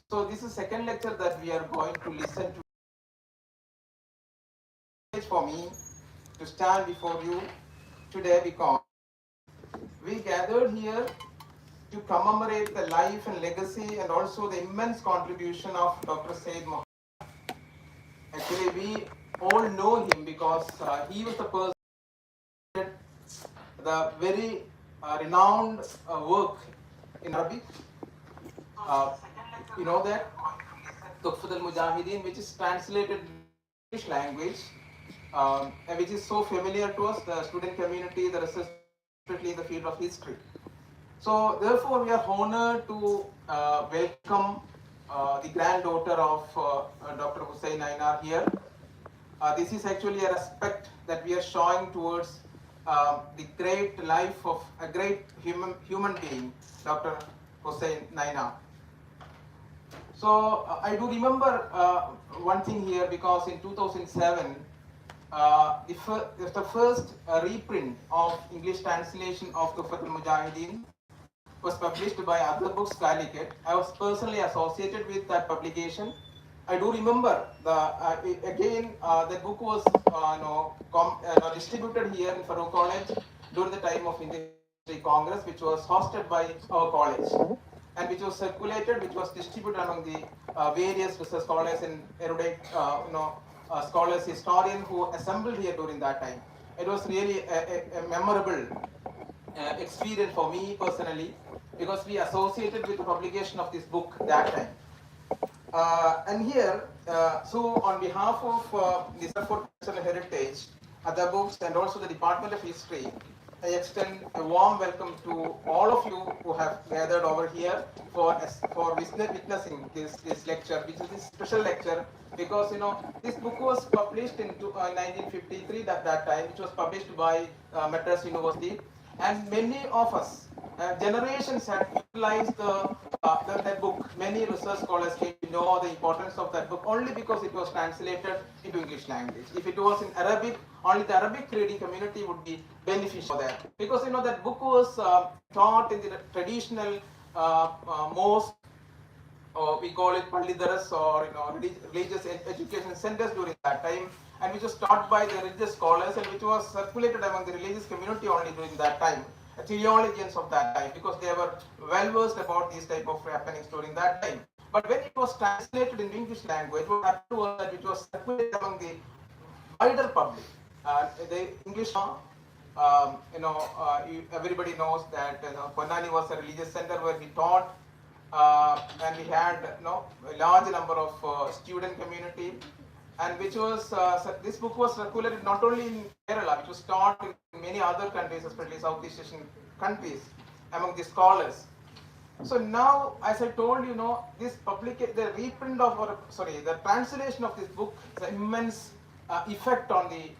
So this is second lecture that we are going to listen to. For me to stand before you today because we gathered here to commemorate the life and legacy and also the immense contribution of Dr. Syed Mohamad. Actually, we all know him because he was the person who did the very renowned work in Arabic. You know that Tuhfat al-Mujahideen, which is translated in English language, and which is so familiar to us, the student community, the research, especially in the field of history. So therefore, we are honored to welcome the granddaughter of Dr. Husain Nainar here. This is actually a respect that we are showing towards the great life of a great human being, Dr. Husain Nainar. So I do remember one thing here because in 2007, the first reprint of English translation of Tuhfat al-Mujahideen was published by Other Books Calicut. I was personally associated with that publication. I do remember that book was distributed here in Farook College during the time of Indian History Congress, which was hosted by our college, and which was circulated, which was distributed among the various research scholars and erudite, scholars, historians who assembled here during that time. It was really a memorable experience for me personally because we associated with the publication of this book that time. And here, so on behalf of the Center for Cultural Heritage, Other Books, and also the Department of History, I extend a warm welcome to all of you who have gathered over here for witnessing this lecture, which is this special lecture, because this book was published in 1953 at that time, which was published by Madras University, and many of us, generations had utilized that book. Many research scholars came to know the importance of that book only because it was translated into English language. If it was in Arabic, only the Arabic reading community would be beneficial there. Because that book was taught in the traditional mosque, or we call it Pallidaras, or religious education centers during that time, and which was taught by the religious scholars and which was circulated among the religious community only during that time. Theologians of that time, because they were well versed about these type of happenings during that time. But when it was translated in English language, what happened was that it was circulated among the wider public. The English, everybody knows that Ponnani was a religious center where he taught, and we had a large number of student community, and which was this book was circulated not only in Kerala, which was taught in many other countries, especially Southeast Asian countries, among the scholars. So now, as I told you, the reprint of, the translation of this book has an immense effect on the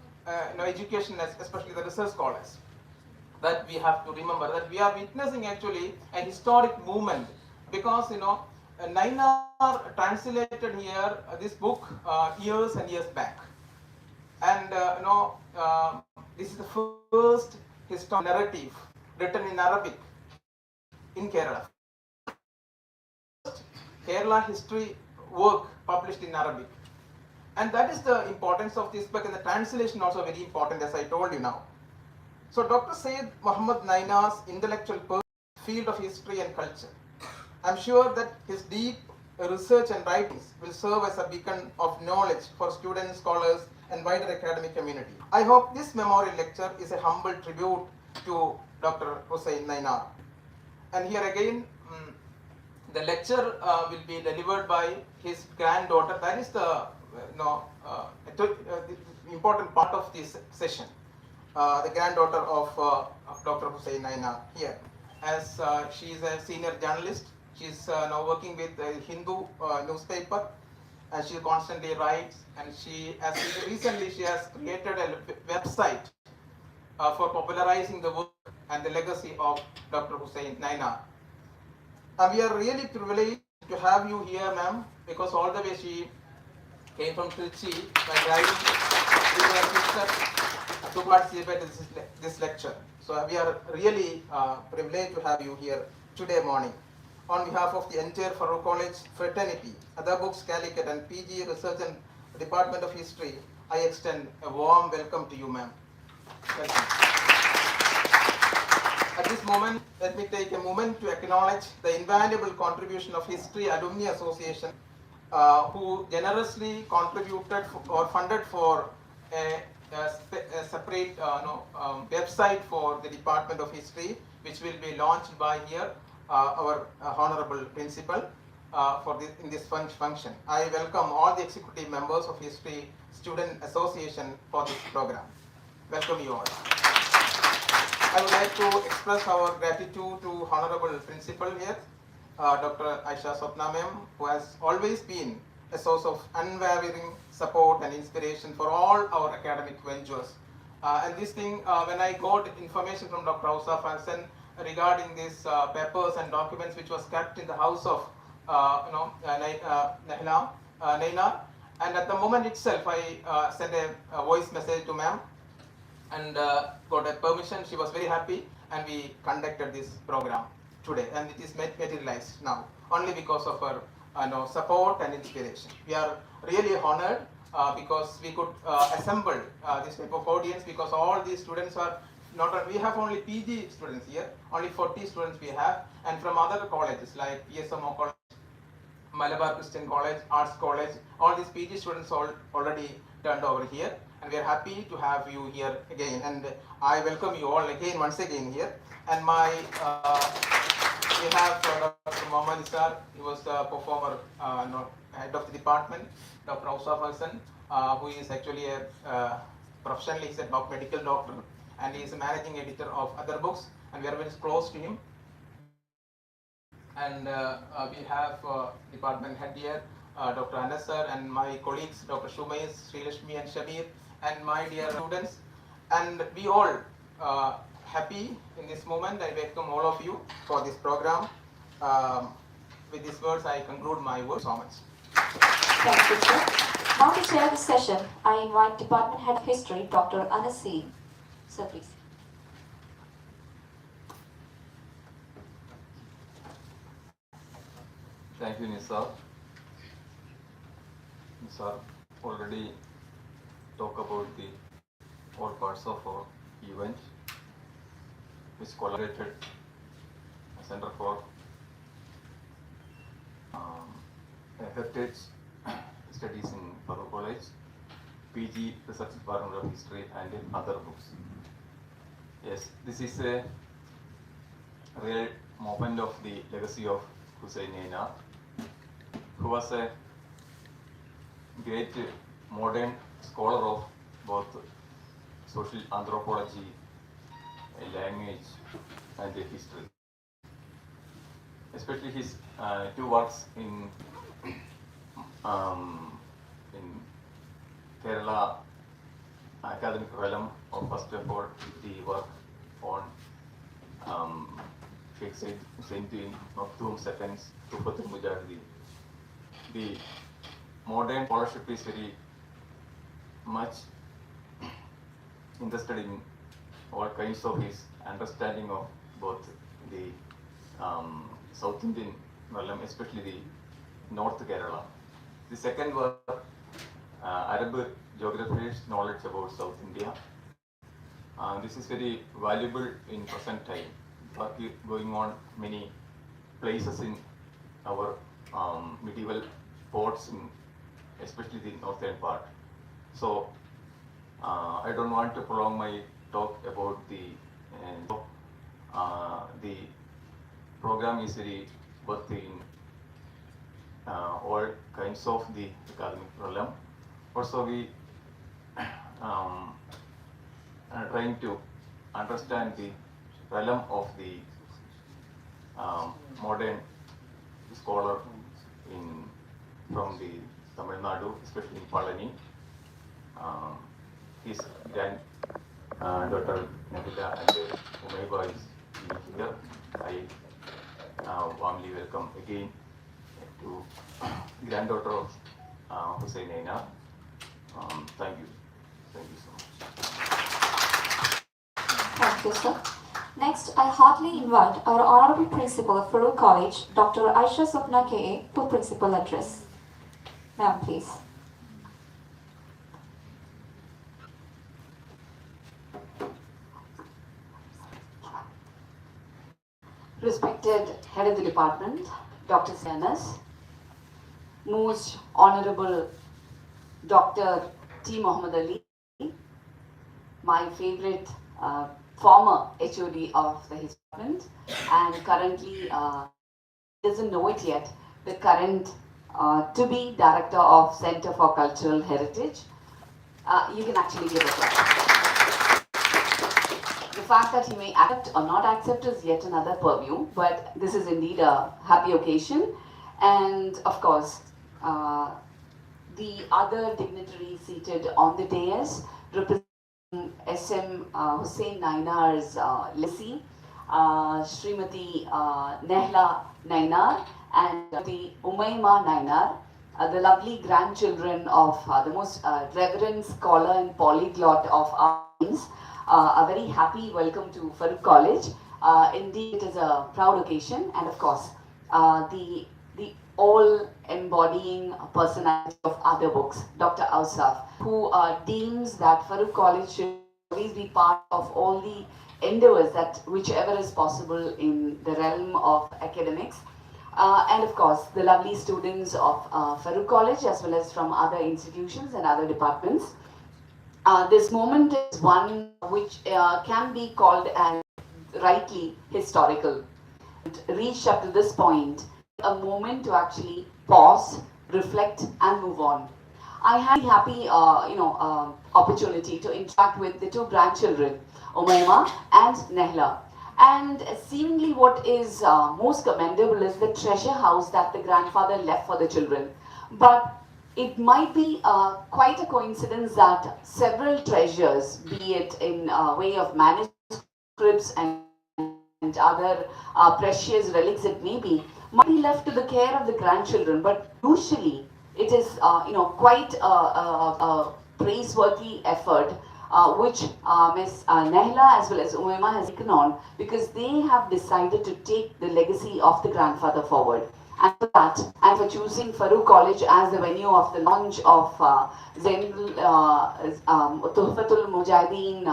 education, especially the research scholars. That we have to remember that we are witnessing actually a historic movement, because Nainar translated here this book years and years back, and this is the first historical narrative written in Arabic in Kerala. Kerala history work published in Arabic, and that is the importance of this book, and the translation also very important, as I told you now. So Dr. Syed Mohamad Nainar's intellectual field of history and culture, I'm sure that his deep research and writings will serve as a beacon of knowledge for students, scholars, and wider academic community. I hope this memorial lecture is a humble tribute to Dr. Husain Nainar. And here again, the lecture will be delivered by his granddaughter. That is the important part of this session. The granddaughter of Dr. Husain Nainar here, as she is a senior journalist. She is now working with the Hindu newspaper, and she constantly writes, and recently she has created a website for popularizing the work and the legacy of Dr. Husain Nainar. And we are really privileged to have you here, ma'am, because all the way she came from Trichy by driving with her sister to participate in this lecture. So we are really privileged to have you here today morning. on behalf of the entire Farook College fraternity, other books, Calicut, and PG Research and Department of History, I extend a warm welcome to you, ma'am. Welcome. At this moment, let me take a moment to acknowledge the invaluable contribution of History Alumni Association, who generously contributed or funded for a separate website for the Department of History, which will be launched by here, our Honorable Principal, in this function. I welcome all the executive members of History Student Association for this program. Welcome you all. I would like to express our gratitude to Honorable Principal here, Dr. Aisha Swapna ma'am, who has always been a source of unwavering support and inspiration for all our academic ventures. And this thing, when I got information from Dr. Husain regarding these papers and documents which was kept in the house of Nahla Nainar, and at the moment itself I sent a voice message to ma'am and got a permission. She was very happy, and we conducted this program today, and it is materialized now only because of her support and inspiration. We are really honored because we could assemble this type of audience, because all these students are not, we have only PG students here, only 40 students we have, and from other colleges like PSMO College, Malabar Christian College, Arts College, all these PG students already turned over here, and we are happy to have you here again, and I welcome you all again once again here. And my we have Dr. Mohamad Husain. He was the performer, head of the department. Dr. Husain, who is actually a professionally he's a medical doctor, and he is a managing editor of other books, and we are very close to him. And we have department head here, Dr. Anasar, and my colleagues, Dr. Shumais, Srilashmi, and Shabir, and my dear students. And we all happy in this moment. I welcome all of you for this program. With these words, I conclude my words so much. Thank you, sir. Now to chair the session, I invite Department Head of History, Dr. Anasir. Sir, please. Thank you, Nisar. Nisar already talked about the all parts of our event, which collaborated Center for Heritage Studies in Farook College, PG Research Department of History, and in other books. Yes, this is a real moment of the legacy of Husain Nainar, who was a great modern scholar of both social anthropology, language, and history. Especially his two works in Kerala academic realm, of first of all the work on Sheikh Syed Maktoum Second's Tufatul Mujahideen. The modern scholarship is very much interested in all kinds of his understanding of both the South Indian realm, especially the North Kerala. The second was Arab geographers' knowledge about South India. This is very valuable in present time. Work going on many places in our medieval ports, in especially the northern part. So I don't want to prolong my talk about the program is very worth in all kinds of the academic realm. Also, we are trying to understand the realm of the modern scholar from the Tamil Nadu, especially in Palani. His granddaughter Nahla and Umaiba is here. I warmly welcome again to granddaughter of Husain Nainar. Thank you so much. Thank you, sir. Next, I heartily invite our Honorable Principal of Farook College, Dr. Aisha Swapna K.A. to Principal Address. Ma'am, please. Respected Head of the Department, Dr. Nainar, Most Honorable Dr. T. Muhammad Ali, my favorite former HOD of the History Department, and currently doesn't know it yet, the current to-be Director of Center for Cultural Heritage. You can actually give a clap. The fact that he may accept or not accept is yet another purview, but this is indeed a happy occasion. And of course, the other dignitaries seated on the dais representing Husain Nainar's legacy, Srimati Nahla Nainar and the Umayma Nainar, the lovely grandchildren of the most reverend scholar and polyglot of our times. A very happy welcome to Farook College. Indeed, it is a proud occasion, and of course, the all embodying personality of other books, Dr. Ausaf, who deems that Farook College should always be part of all the endeavors that whichever is possible in the realm of academics. And of course, the lovely students of Farook College as well as from other institutions and other departments. This moment is one which can be called as rightly historical. It reached up to this point, a moment to actually pause, reflect, and move on. I had a happy, opportunity to interact with the two grandchildren, Umayma and Nahla. And seemingly, what is most commendable is the treasure house that the grandfather left for the children. But it might be quite a coincidence that several treasures, be it in way of manuscripts and other precious relics it may be, might be left to the care of the grandchildren. But usually, it is quite a praiseworthy effort which Ms. Nahla as well as Umayma has taken on, because they have decided to take the legacy of the grandfather forward. And for that, and for choosing Farook College as the venue of the launch of Tuhfatul Mujahideen,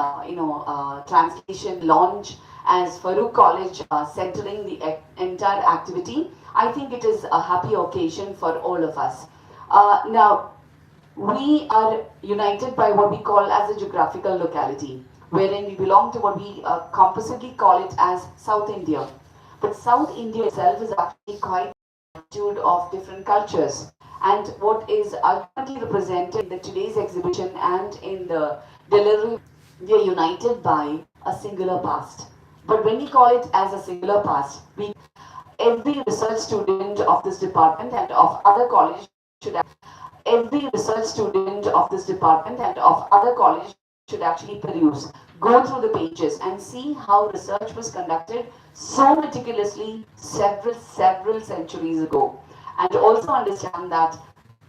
translation launch as Farook College centering the entire activity, I think it is a happy occasion for all of us. Now, we are united by what we call as a geographical locality, wherein we belong to what we compositely call it as South India. But South India itself is actually quite a multitude of different cultures. And what is ultimately represented in the today's exhibition and in the delivery, we are united by a singular past. But when we call it as a singular past, every research student of this department and of other colleges should actually peruse, go through the pages and see how research was conducted so meticulously several centuries ago. And also understand that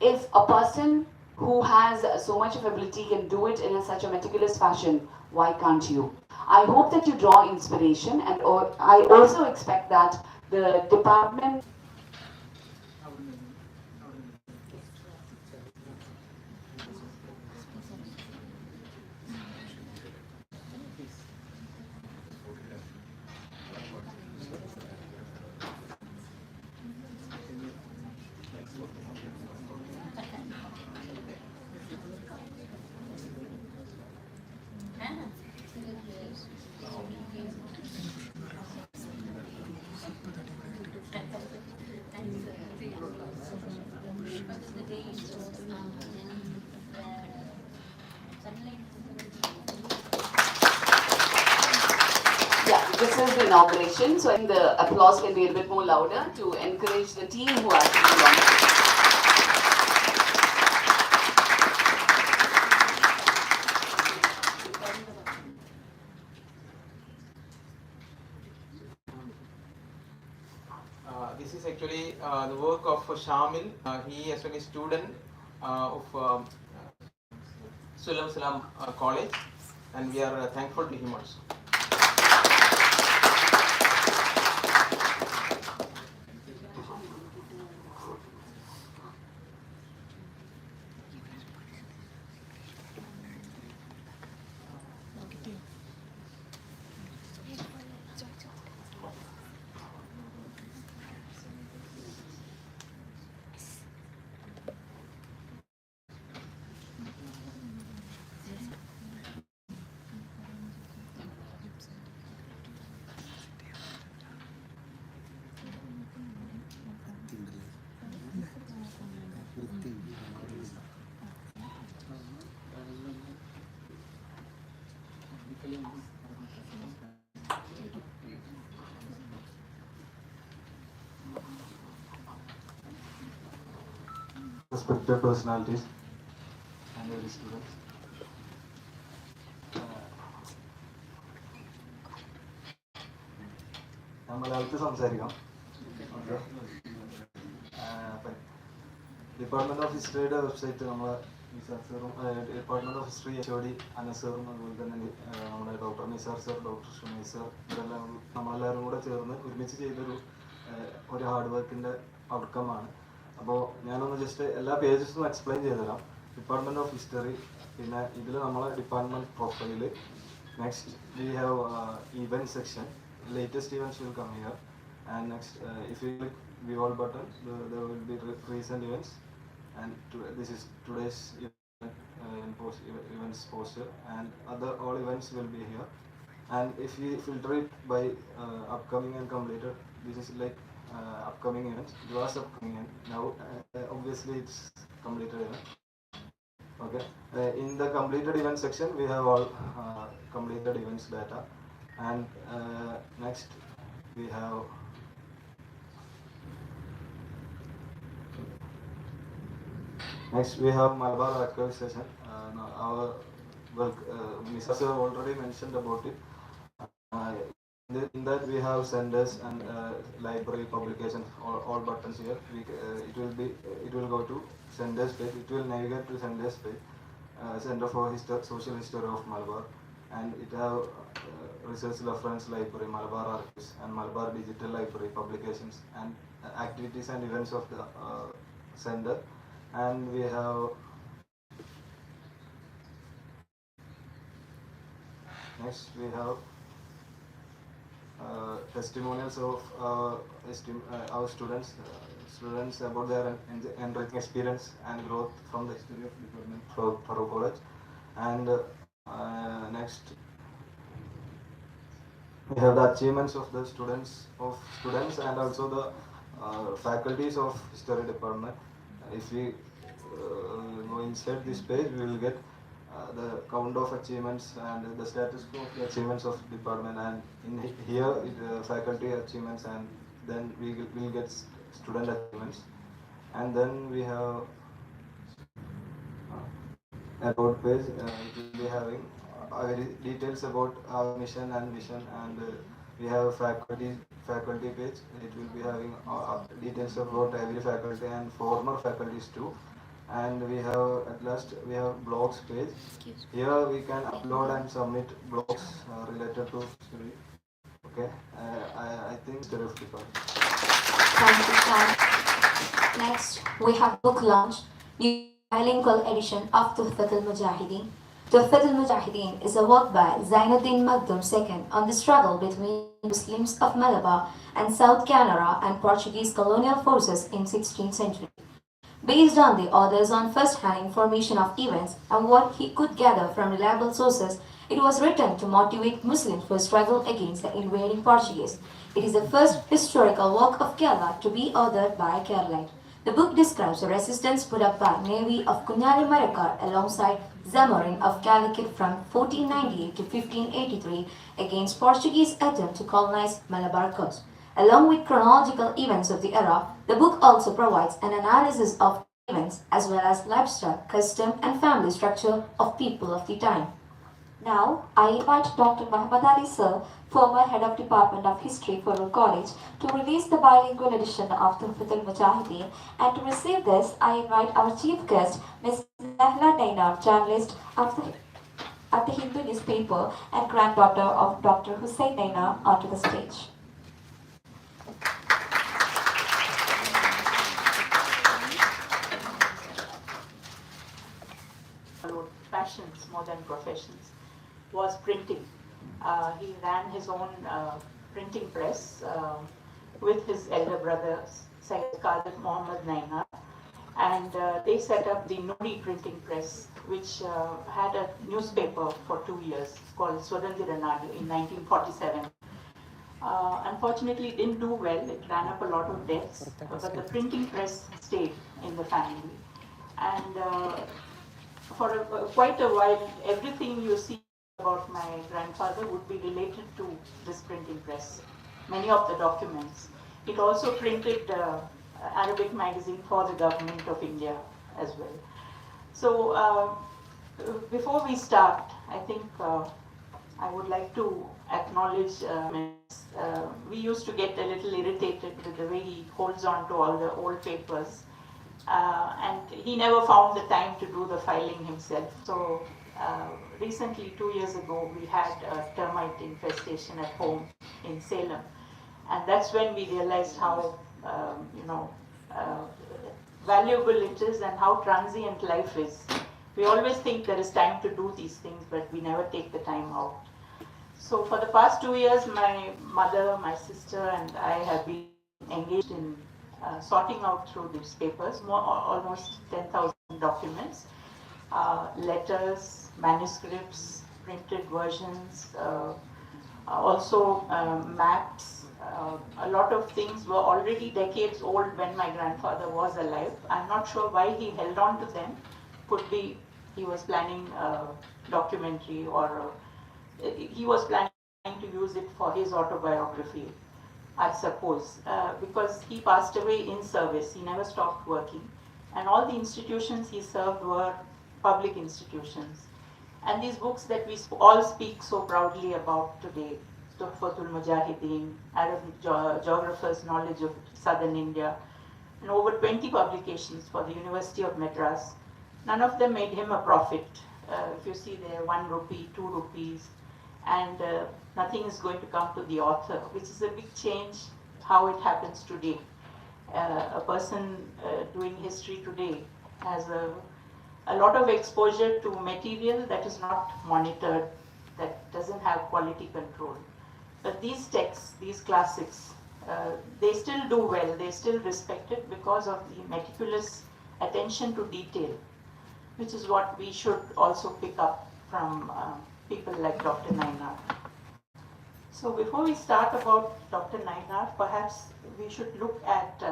if a person who has so much of ability can do it in such a meticulous fashion, why can't you? I hope that you draw inspiration, and I also expect that the department this is the inauguration, so I think the applause can be a bit more louder to encourage the team who actually launched it. This is actually the work of Shamil. He is a student of Sulam College, and we are thankful to him also. Respected personalities and every students. ഞാൻ മലയാളത്തിൽ സംസാരിക്കാം. Okay. Department of ഹിസ്റ്ററിയുടെ website നമ്മളെ നിസാർ സാറും department of history HOD അനസറും അതുപോലെ തന്നെ നമ്മുടെ doctor Nisar sir, doctor Shameer sir, ഇവരെല്ലാം നമ്മളെല്ലാവരും കൂടെ ചേർന്ന് ഒരുമിച്ച് ചെയ്തൊരു ഹാർഡ് വർക്കിൻ്റെ ഔട്ട്കമാണ്. അപ്പോൾ ഞാനൊന്ന് ജസ്റ്റ് എല്ലാ പേജസും എക്സ്പ്ലെയിൻ ചെയ്തുതരാം. ഡിപ്പാർട്ട്മെന്റ് ഓഫ് ഹിസ്റ്ററി, പിന്നെ ഇതിൽ നമ്മളെ department profile, next we have event section, latest events will come here, and next if you click view all button, there will be recent events, and this is today's events poster, and other all events will be here. And if we filter it by upcoming and completed, this is like upcoming events. It was upcoming event. Now obviously it's completed event. Okay. In the completed event section we have all completed events data. And next we have Malabar archive session. Our work, Mr. Sir already mentioned about it. In that we have centers and library publications, all buttons here. It will go to centers page. It will navigate to centers page, Center for Social History of Malabar, and it have research reference library, Malabar Archives, and Malabar Digital Library publications, and activities and events of the center. And we have next we have testimonials of our students about their enriching experience and growth from the history of department Farook College. And next we have the achievements of the students and also the faculties of history department. If we go inside this page, we will get the count of achievements and the status quo of the achievements of department, and in here faculty achievements, and then we will get student achievements. And then we have about page. It will be having details about our mission and vision, and we have faculty page. It will be having details about every faculty and former faculties too. And we have at last we have blogs page. Here we can upload and submit blogs related to history. Okay, I think history of department. Thank you, Sam. Next, we have book launch, new bilingual edition of Tuhfatul Mujahideen. Tuhfatul Mujahideen is a work by Zainuddin Makhdoom II on the struggle between Muslims of Malabar and South Canara and Portuguese colonial forces in 16th century. Based on the author's on first-hand information of events and what he could gather from reliable sources, it was written to motivate Muslims for struggle against the invading Portuguese. It is the first historical work of Kerala to be authored by a Keralite. The book describes the resistance put up by Navy of Kunyali Marakar alongside Zamorin of Calicut from 1498 to 1583 against Portuguese attempt to colonize Malabar coast. Along with chronological events of the era, the book also provides an analysis of events as well as lifestyle, custom and family structure of people of the time. Now, I invite Dr. Mohamad Ali Sir, former head of Department of History, Farook College, to release the bilingual edition of Tuhfatul Mujahideen. And to receive this, I invite our chief guest, Ms. Nahla Nainar, journalist at the Hindu newspaper and granddaughter of Dr. Husain Nainar, onto the stage. Passions more than professions was printing. He ran his own printing press with his elder brother Syed Mohamad Nainar, and they set up the Nori printing press, which had a newspaper for 2 years called Swadandira Nadu in 1947. Unfortunately, it didn't do well. It ran up a lot of debts, but the printing press stayed in the family. And for quite a while, everything you see about my grandfather would be related to this printing press. Many of the documents. It also printed Arabic magazine for the government of India as well. So before we start, I think I would like to acknowledge we used to get a little irritated with the way he holds on to all the old papers. And he never found the time to do the filing himself. So recently, 2 years ago, we had a termite infestation at home in Salem. And that's when we realized how, valuable it is and how transient life is. We always think there is time to do these things, but we never take the time out. So for the past 2 years, my mother, my sister, and I have been engaged in sorting out through these papers, almost 10,000 documents, letters, manuscripts, printed versions, also maps. A lot of things were already decades old when my grandfather was alive. I'm not sure why he held on to them. Could be he was planning a documentary, or he was planning to use it for his autobiography, I suppose, because he passed away in service. He never stopped working. And all the institutions he served were public institutions. And these books that we all speak so proudly about today, Tuhfatul Mujahideen, Arabic Geographer's Knowledge of Southern India, and over 20 publications for the University of Madras, none of them made him a profit. If you see there, 1 rupee, 2 rupees, and nothing is going to come to the author, which is a big change how it happens today. A person doing history today has a lot of exposure to material that is not monitored, that doesn't have quality control. But these texts, these classics, they still do well, they still respected because of the meticulous attention to detail, which is what we should also pick up from people like Dr. Nainar. So before we start about Dr. Nainar, perhaps we should look at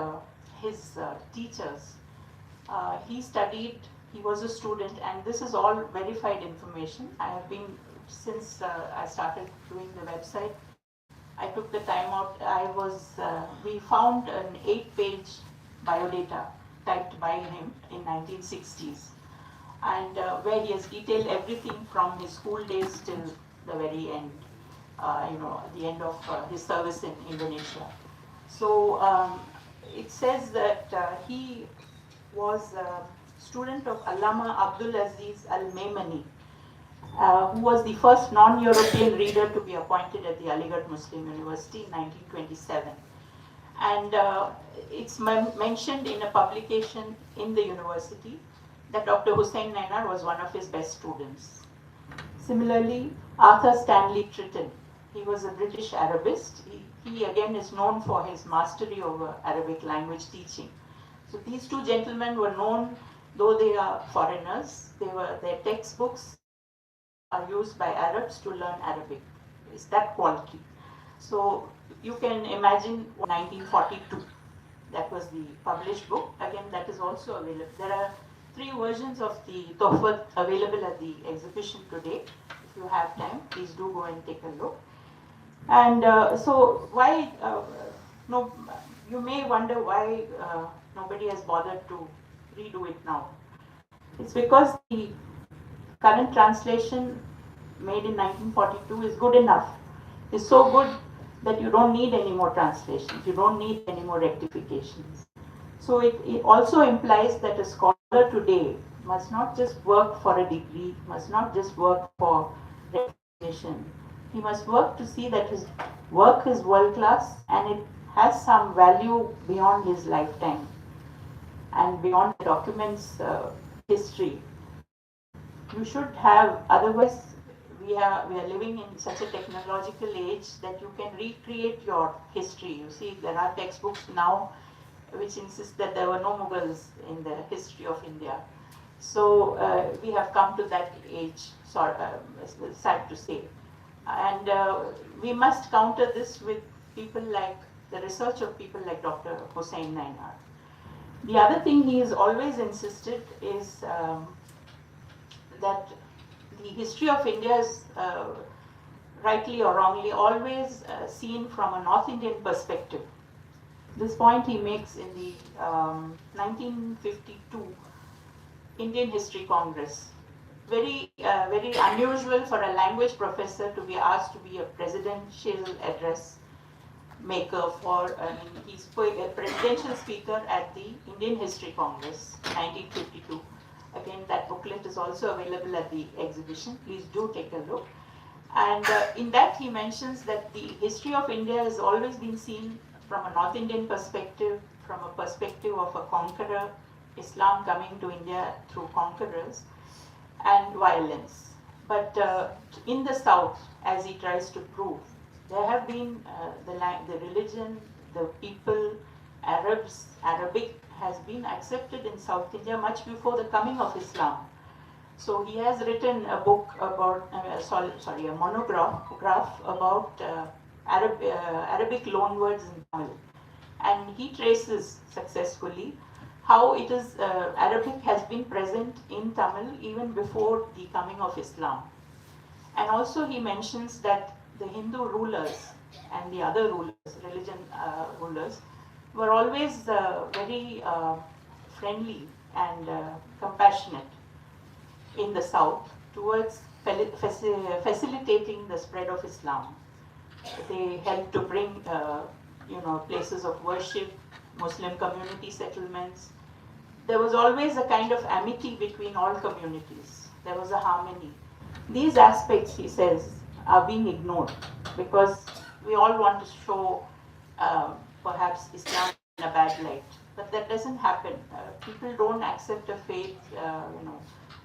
his teachers. He studied, he was a student, and this is all verified information. I have been, since I started doing the website, I took the time out. We found an 8-page biodata typed by him in 1960s. And where he has detailed everything from his school days till the very end, the end of his service in Indonesia. So it says that he was a student of Allama Abdul Aziz Al-Maimani, who was the first non-European reader to be appointed at the Aligarh Muslim University in 1927. And it's mentioned in a publication in the university that Dr. Husain Nainar was one of his best students. Similarly, Arthur Stanley Tritton, he was a British Arabist. He again is known for his mastery over Arabic language teaching. So these two gentlemen were known, though they are foreigners, their textbooks are used by Arabs to learn Arabic. It's that quality. So you can imagine 1942. That was the published book. Again, that is also available. There are 3 versions of the Tuhfat available at the exhibition today. If you have time, please do go and take a look. And so why, you may wonder why nobody has bothered to redo it now. It's because the current translation made in 1942 is good enough. It's so good that you don't need any more translations. You don't need any more rectifications. So it also implies that a scholar today must not just work for a degree, must not just work for recognition. He must work to see that his work is world class and it has some value beyond his lifetime and beyond the document's history. You should have, otherwise we are living in such a technological age that you can recreate your history. You see, there are textbooks now which insist that there were no Mughals in the history of India. So we have come to that age, sad to say. And we must counter this with people like, the research of people like Dr. Husain Nainar. The other thing he has always insisted is that the history of India is rightly or wrongly always seen from a North Indian perspective. This point he makes in the 1952 Indian History Congress. Very unusual for a language professor to be asked to be a presidential address maker for, he's a presidential speaker at the Indian History Congress, 1952. Again, that booklet is also available at the exhibition. Please do take a look. And in that he mentions that the history of India has always been seen from a North Indian perspective, from a perspective of a conqueror, Islam coming to India through conquerors, and violence. But in the South, as he tries to prove, there have been the religion, the people, Arabs, Arabic has been accepted in South India much before the coming of Islam. So he has written a book about, a monograph about Arabic loanwords in Tamil. And he traces successfully how it is, Arabic has been present in Tamil even before the coming of Islam. And also he mentions that the Hindu rulers and the other rulers, religion rulers, were always very friendly and compassionate in the South towards facilitating the spread of Islam. They helped to bring, places of worship, Muslim community settlements. There was always a kind of amity between all communities. There was a harmony. These aspects, he says, are being ignored because we all want to show perhaps Islam in a bad light. But that doesn't happen. People don't accept a faith,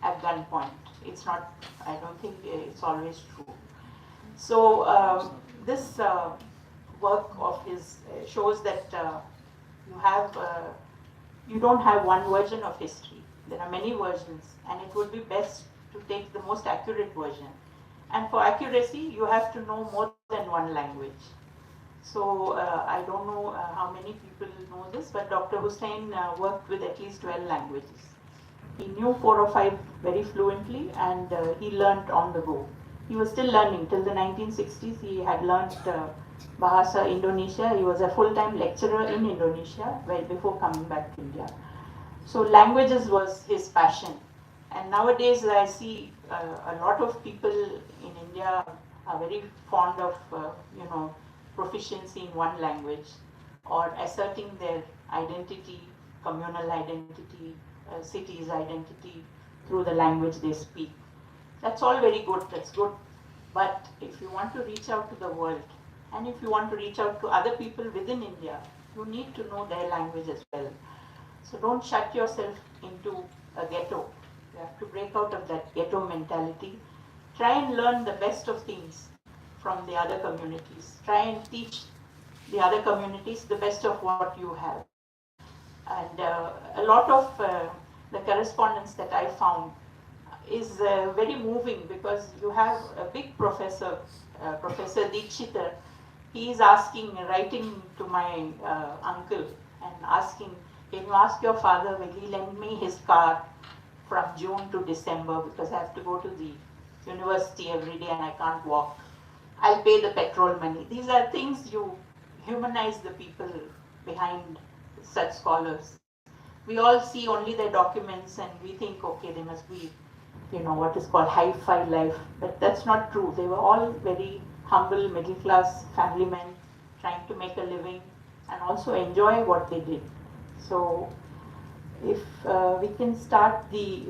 at gunpoint. It's not, I don't think it's always true. So this work of his shows that you don't have one version of history. There are many versions, and it would be best to take the most accurate version. And for accuracy, you have to know more than one language. So I don't know how many people know this, but Dr. Husain worked with at least 12 languages. He knew 4 or 5 very fluently, and he learned on the go. He was still learning. Till the 1960s, he had learned Bahasa Indonesia. He was a full-time lecturer in Indonesia before coming back to India. So languages was his passion. And nowadays I see a lot of people in India are very fond of, proficiency in one language or asserting their identity, communal identity, city's identity through the language they speak. That's all very good, that's good. But if you want to reach out to the world, and if you want to reach out to other people within India, you need to know their language as well. So don't shut yourself into a ghetto. You have to break out of that ghetto mentality. Try and learn the best of things from the other communities. Try and teach the other communities the best of what you have. And a lot of the correspondence that I found is very moving because you have a big professor, Professor Dikshiter. He is writing to my uncle and asking, can you ask your father, will he lend me his car from June to December because I have to go to the university every day and I can't walk. I'll pay the petrol money. These are things you humanize the people behind such scholars. We all see only their documents and we think, okay, they must be, what is called hi-fi life. But that's not true. They were all very humble, middle-class family men trying to make a living and also enjoy what they did. So if we can start the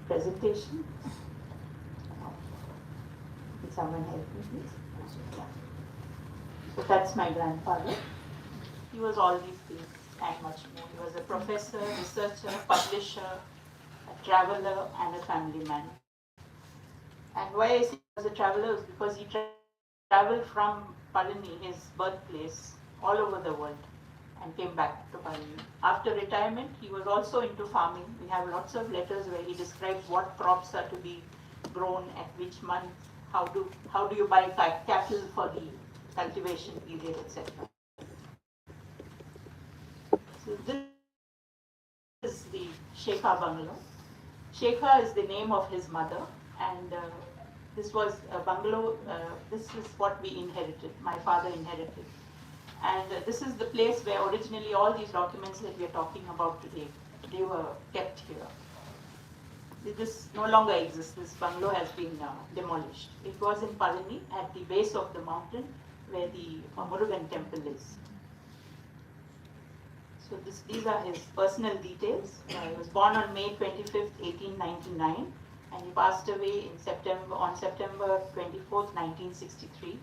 presentation. Can someone help me, please? So that's my grandfather. He was all these things and much more. He was a professor, researcher, publisher, a traveler, and a family man. And why I say he was a traveler is because he traveled from Palani, his birthplace, all over the world and came back to Palani. After retirement, he was also into farming. We have lots of letters where he describes what crops are to be grown at which month, how do you buy cattle for the cultivation period, etc. So this is the Shekha bungalow. Shekha is the name of his mother, and this was a bungalow. This is what we inherited, my father inherited. And this is the place where originally all these documents that we are talking about today, they were kept here. This no longer exists. This bungalow has been demolished. It was in Palani at the base of the mountain where the Murugan temple is. So these are his personal details. He was born on May 25th, 1899, and he passed away on September 24th, 1963.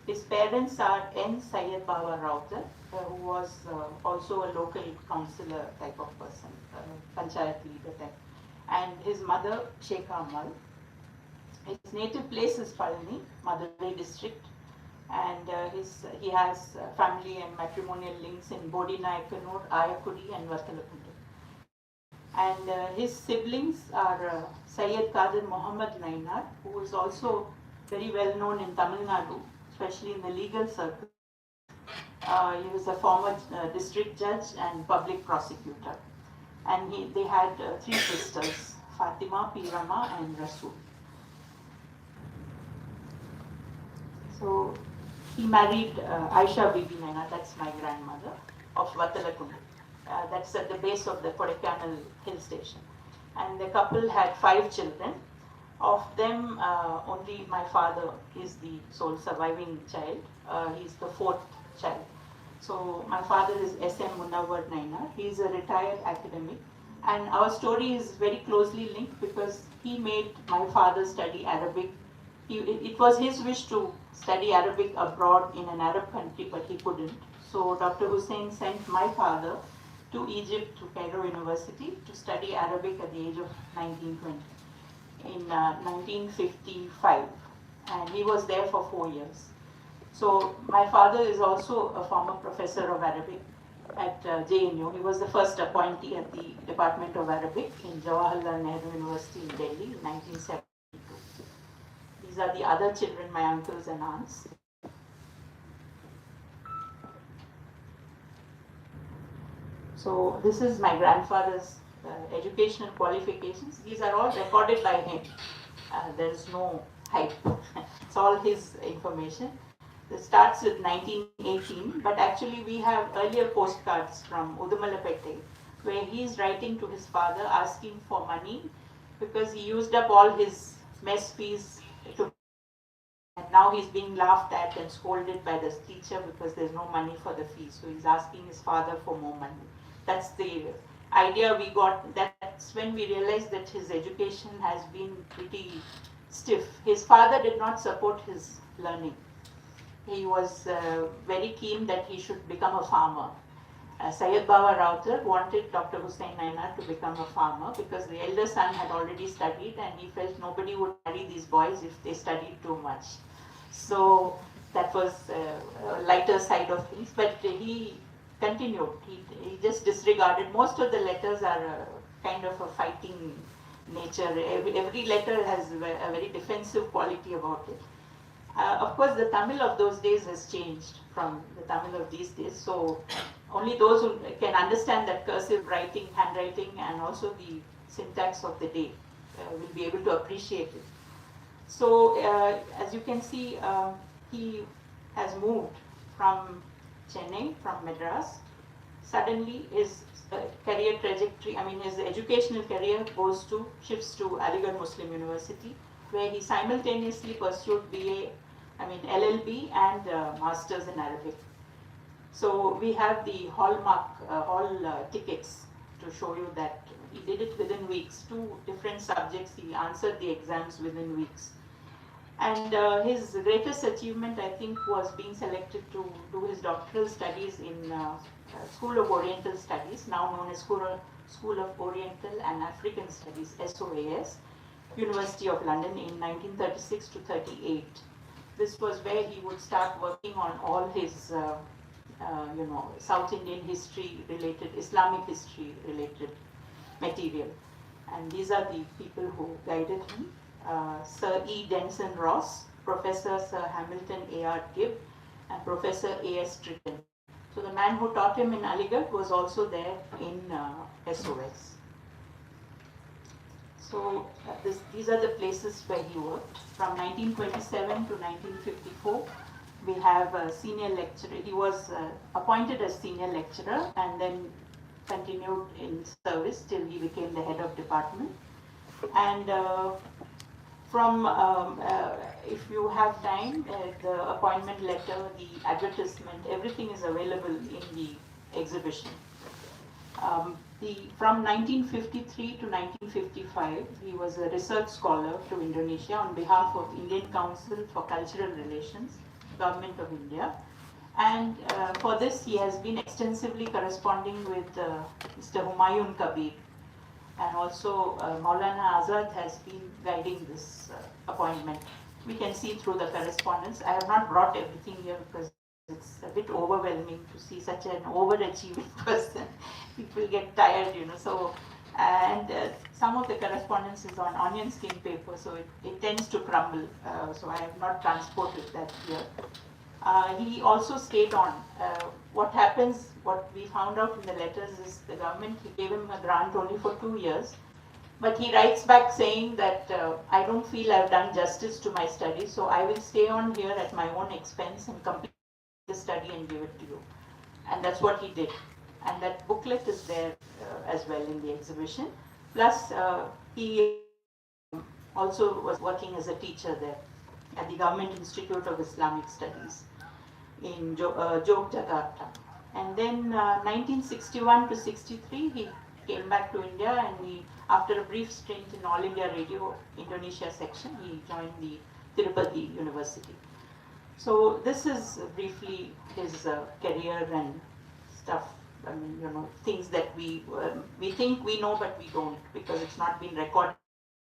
His parents are N. Syed Baba Rautar, who was also a local councillor type of person, panchayat leader type, and his mother Sheikha Amal. His native place is Palani, Madurai district, and he has family and matrimonial links in Bodinaikanur, Ayakudi and Vattalakunda. And his siblings are Syed Mohamad Nainar, who is also very well known in Tamil Nadu, especially in the legal circle. He was a former district judge and public prosecutor. And they had 3 sisters, Fatima, Pirama and Rasul. So he married Aisha Bibi Nainar, that's my grandmother, of Vattalakunda. That's at the base of the Kodaikanal hill station. And the couple had 5 children. Of them, only my father is the sole surviving child. He's the 4th child. So my father is S.M. Mohamad Nainar. He is a retired academic. And our story is very closely linked because he made my father study Arabic. It was his wish to study Arabic abroad in an Arab country, but he couldn't. So Dr. Husain sent my father to Egypt, to Cairo University, to study Arabic at the age of 1920 in 1955. And he was there for 4 years. So my father is also a former professor of Arabic at JNU. He was the first appointee at the Department of Arabic in Jawaharlal Nehru University in Delhi in 1972. These are the other children, my uncles and aunts. So this is my grandfather's educational qualifications. These are all recorded by him. There is no hype. It's all his information. It starts with 1918, but actually we have earlier postcards from Udumalapete where he is writing to his father asking for money because he used up all his mess fees and now he's being laughed at and scolded by the teacher because there's no money for the fees. So he's asking his father for more money. That's the idea we got. That's when we realized that his education has been pretty stiff. His father did not support his learning. He was very keen that he should become a farmer. Syed Baba Rautar wanted Dr. Husain Nainar to become a farmer because the elder son had already studied and he felt nobody would marry these boys if they studied too much. So that was a lighter side of things, but he continued. He just disregarded. Most of the letters are kind of a fighting nature. Every letter has a very defensive quality about it. Of course, the Tamil of those days has changed from the Tamil of these days. So only those who can understand that cursive writing, handwriting, and also the syntax of the day will be able to appreciate it. So as you can see, he has moved from Chennai, from Madras. Suddenly his career trajectory, his educational career shifts to Aligarh Muslim University, where he simultaneously pursued LLB and Masters in Arabic. So we have the hall tickets to show you that he did it within weeks. 2 different subjects, he answered the exams within weeks. And his greatest achievement, I think, was being selected to do his doctoral studies in School of Oriental Studies, now known as School of Oriental and African Studies, SOAS, University of London in 1936 to 38. This was where he would start working on all his, South Indian history related, Islamic history related material. And these are the people who guided him. Sir E. Denson Ross, Professor Sir Hamilton A.R. Gibb, and Professor A.S. Tritton. So the man who taught him in Aligarh was also there in SOS. So these are the places where he worked. From 1927 to 1954, we have a senior lecturer. He was appointed as senior lecturer and then continued in service till he became the head of department. And if you have time, the appointment letter, the advertisement, everything is available in the exhibition. From 1953 to 1955, he was a research scholar to Indonesia on behalf of Indian Council for Cultural Relations, Government of India. And for this, he has been extensively corresponding with Mr. Humayun Kabir. And also Maulana Azad has been guiding this appointment. We can see through the correspondence. I have not brought everything here because it's a bit overwhelming to see such an overachieving person. People get tired, you know. So, and some of the correspondence is on onion skin paper, so it tends to crumble. So I have not transported that here. He also stayed on. What happens, what we found out in the letters is the government gave him a grant only for 2 years. But he writes back saying that I don't feel I've done justice to my study, so I will stay on here at my own expense and complete the study and give it to you. And that's what he did. And that booklet is there as well in the exhibition. Plus, he also was working as a teacher there at the Government Institute of Islamic Studies in Yogyakarta. And then 1961 to 63, he came back to India, and after a brief stint in All India Radio Indonesia section, he joined the Tirupati University. So this is briefly his career and stuff. I mean, you know, things that we think we know, but we don't, because it's not been recorded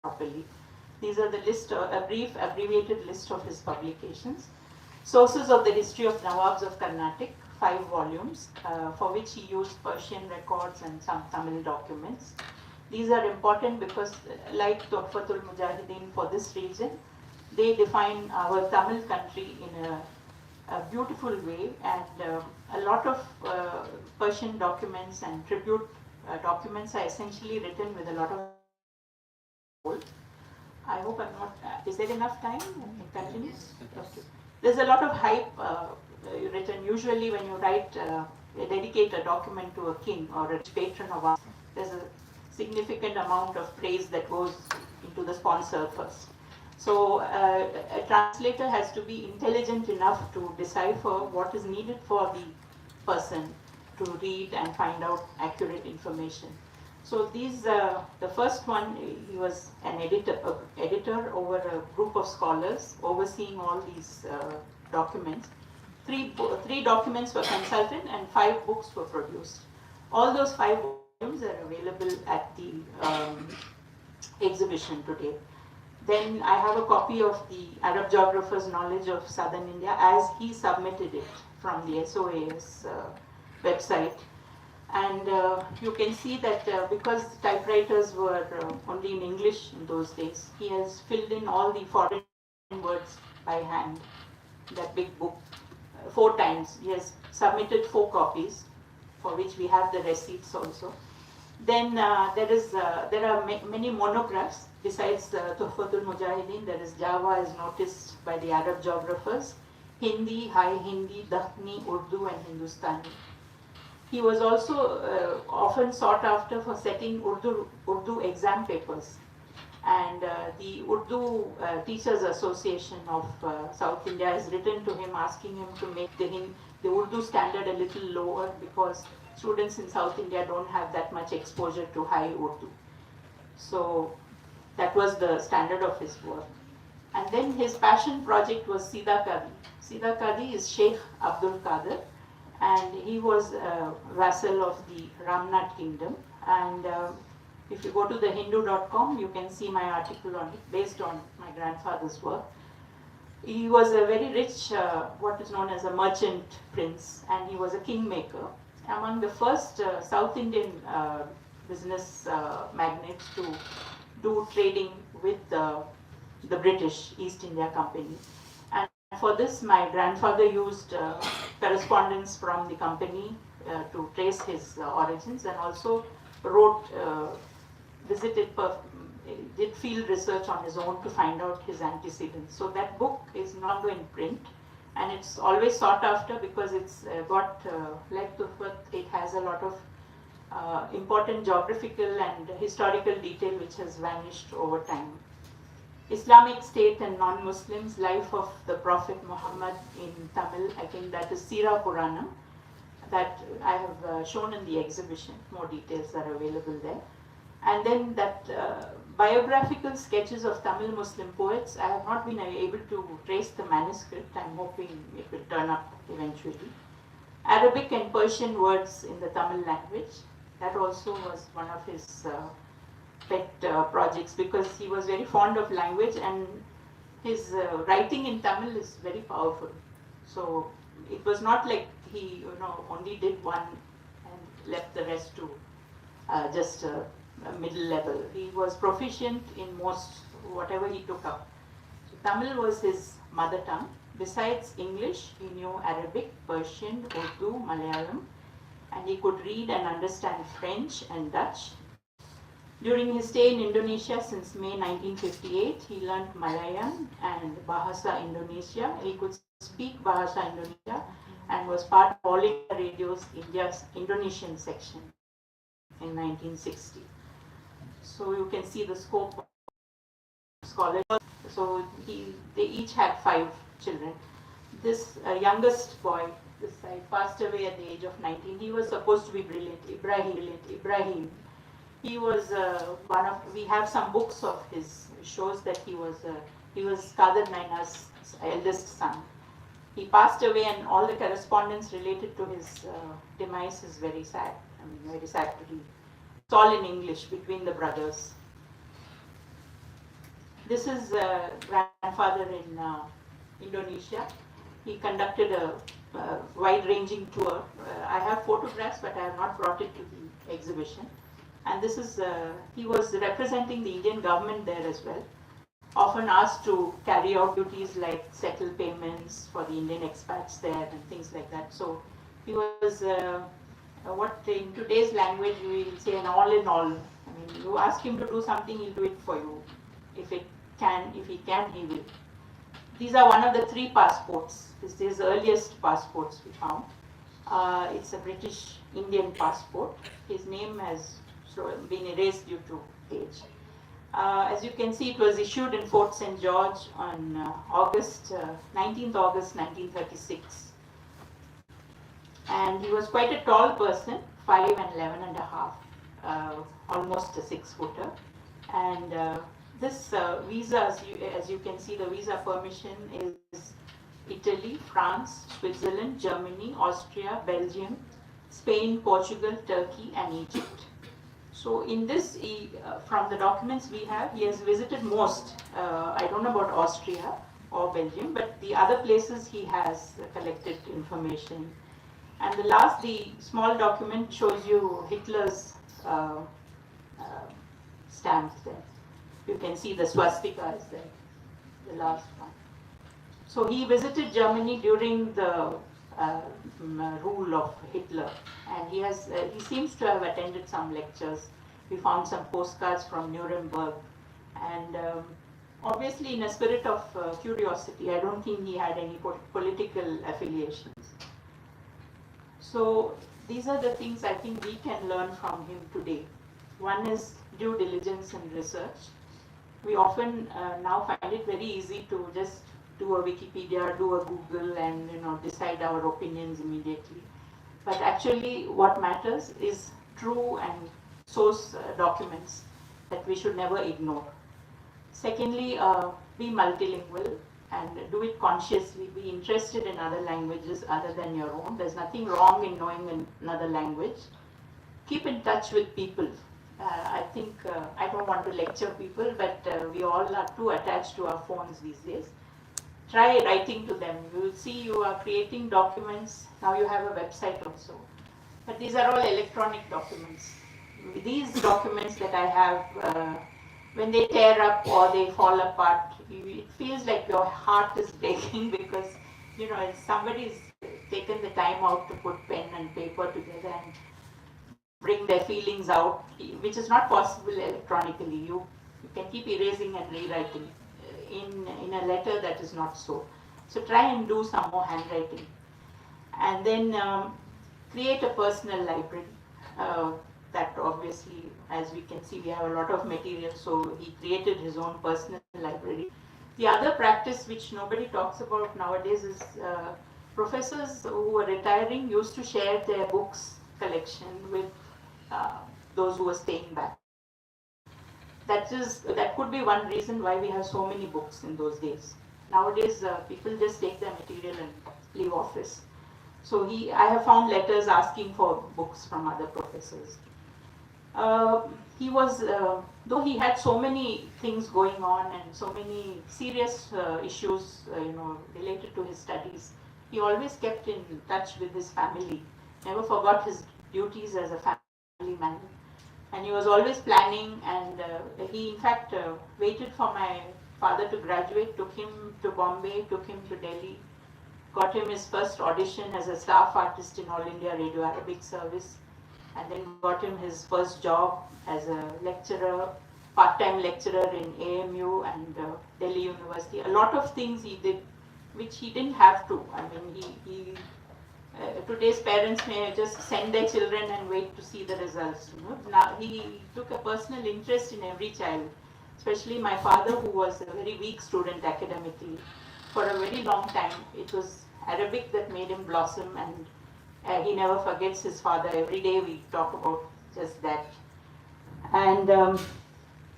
properly. These are the list, a brief abbreviated list of his publications. Sources of the History of Nawabs of Carnatic, 5 volumes, for which he used Persian records and some Tamil documents. These are important because, like Tuhfatul Mujahideen for this region, they define our Tamil country in a beautiful way, and a lot of Persian documents and tribute documents are essentially written with a lot of. I hope I'm not. Is there enough time? Continue. Okay. There's a lot of hype written. Usually, when you dedicate a document to a king or a patron of ours, there's a significant amount of praise that goes into the sponsor first. So a translator has to be intelligent enough to decipher what is needed for the person to read and find out accurate information. So these, the first one, he was an editor over a group of scholars overseeing all these documents. Three documents were consulted and 5 books were produced. All those 5 volumes are available at the exhibition today. Then I have a copy of the Arab geographer's knowledge of southern India as he submitted it from the SOAS website. And you can see that because typewriters were only in English in those days, he has filled in all the foreign words by hand, that big book, 4 times. He has submitted 4 copies, for which we have the receipts also. Then there are many monographs. Besides Tuhfatul Mujahideen, there is Java as noticed by the Arab geographers, Hindi, High Hindi, Dakhni, Urdu and Hindustani. He was also often sought after for setting Urdu exam papers. And the Urdu Teachers Association of South India has written to him asking him to make the Urdu standard a little lower, because students in South India don't have that much exposure to high Urdu. So that was the standard of his work. And then his passion project was Sida Qadi. Sida Qadi is Sheikh Abdul Qadir, and he was a vassal of the Ramnad kingdom. And if you go to the Hindu.com, you can see my article on it based on my grandfather's work. He was a very rich, what is known as a merchant prince, and he was a kingmaker. Among the first South Indian business magnates to do trading with the British East India Company. And for this, my grandfather used correspondence from the company to trace his origins, and also wrote, visited did field research on his own to find out his antecedents. So that book is no longer in print, and it's always sought after because it's got like it has a lot of important geographical and historical detail which has vanished over time. Islamic State and Non-Muslims, Life of the Prophet Muhammad in Tamil, I think that is Sira Puranam, that I have shown in the exhibition. More details are available there. And then that biographical sketches of Tamil Muslim poets, I have not been able to trace the manuscript. I'm hoping it will turn up eventually. Arabic and Persian words in the Tamil language, that also was one of his pet projects because he was very fond of language and his writing in Tamil is very powerful. So it was not like he only did one and left the rest to just a middle level. He was proficient in most whatever he took up. So Tamil was his mother tongue. Besides English, he knew Arabic, Persian, Urdu, Malayalam, and he could read and understand French and Dutch. During his stay in Indonesia since May 1958, he learned Malayalam and Bahasa Indonesia. He could speak Bahasa Indonesia and was part of All India Radio's India's Indonesian section in 1960. So you can see the scope of scholars. So they each had 5 children. This youngest boy, this guy, passed away at the age of 19. He was supposed to be brilliant, Ibrahim. He was one of, we have some books of his, shows that he was Qadir Nainar's eldest son. He passed away and all the correspondence related to his demise is very sad. I mean, very sad to read. It's all in English between the brothers. This is grandfather in Indonesia. He conducted a wide-ranging tour. I have photographs, but I have not brought it to the exhibition. And this is, he was representing the Indian government there as well, often asked to carry out duties like settle payments for the Indian expats there and things like that. So he was, what in today's language we will say an all in all. I mean, you ask him to do something, he'll do it for you. If he can, he will. These are one of the 3 passports. This is his earliest passports we found. It's a British Indian passport. His name has been erased due to age. As you can see, it was issued in Fort St. George on 19th August 1936. And he was quite a tall person, 5 and 11 and a half, almost a 6-footer. And this visa, as you can see, the visa permission is Italy, France, Switzerland, Germany, Austria, Belgium, Spain, Portugal, Turkey, and Egypt. So in this, from the documents we have, he has visited most, I don't know about Austria or Belgium, but the other places he has collected information. And the small document shows you Hitler's stamps there. You can see the swastika is there, the last one. So he visited Germany during the rule of Hitler, and he seems to have attended some lectures. We found some postcards from Nuremberg, and obviously in a spirit of curiosity. I don't think he had any political affiliations. So these are the things I think we can learn from him today. One is due diligence and research. We often now find it very easy to just do a Wikipedia, do a Google, and decide our opinions immediately. But actually, what matters is true and source documents that we should never ignore. Secondly, be multilingual and do it consciously. Be interested in other languages other than your own. There's nothing wrong in knowing another language. Keep in touch with people. I think I don't want to lecture people, but we all are too attached to our phones these days. Try writing to them. You will see you are creating documents. Now you have a website also. But these are all electronic documents. These documents that I have, when they tear up or they fall apart, it feels like your heart is breaking because, somebody's taken the time out to put pen and paper together and bring their feelings out, which is not possible electronically. You can keep erasing and rewriting. In a letter, that is not so. So try and do some more handwriting. And then create a personal library. That obviously, as we can see, we have a lot of material, so he created his own personal library. The other practice which nobody talks about nowadays is professors who were retiring used to share their books collection with those who were staying back. That could be one reason why we have so many books in those days. Nowadays, people just take their material and leave office. So I have found letters asking for books from other professors. He was, though he had so many things going on and so many serious issues, related to his studies, he always kept in touch with his family. Never forgot his duties as a family man. And he was always planning, and he in fact waited for my father to graduate, took him to Bombay, took him to Delhi, got him his first audition as a staff artist in All India Radio Arabic Service, and then got him his first job as a lecturer, part-time lecturer in AMU and Delhi University. A lot of things he did which he didn't have to. I mean, today's parents may just send their children and wait to see the results. Now he took a personal interest in every child, especially my father, who was a very weak student academically. For a very long time, it was Arabic that made him blossom, and he never forgets his father. Every day we talk about just that. And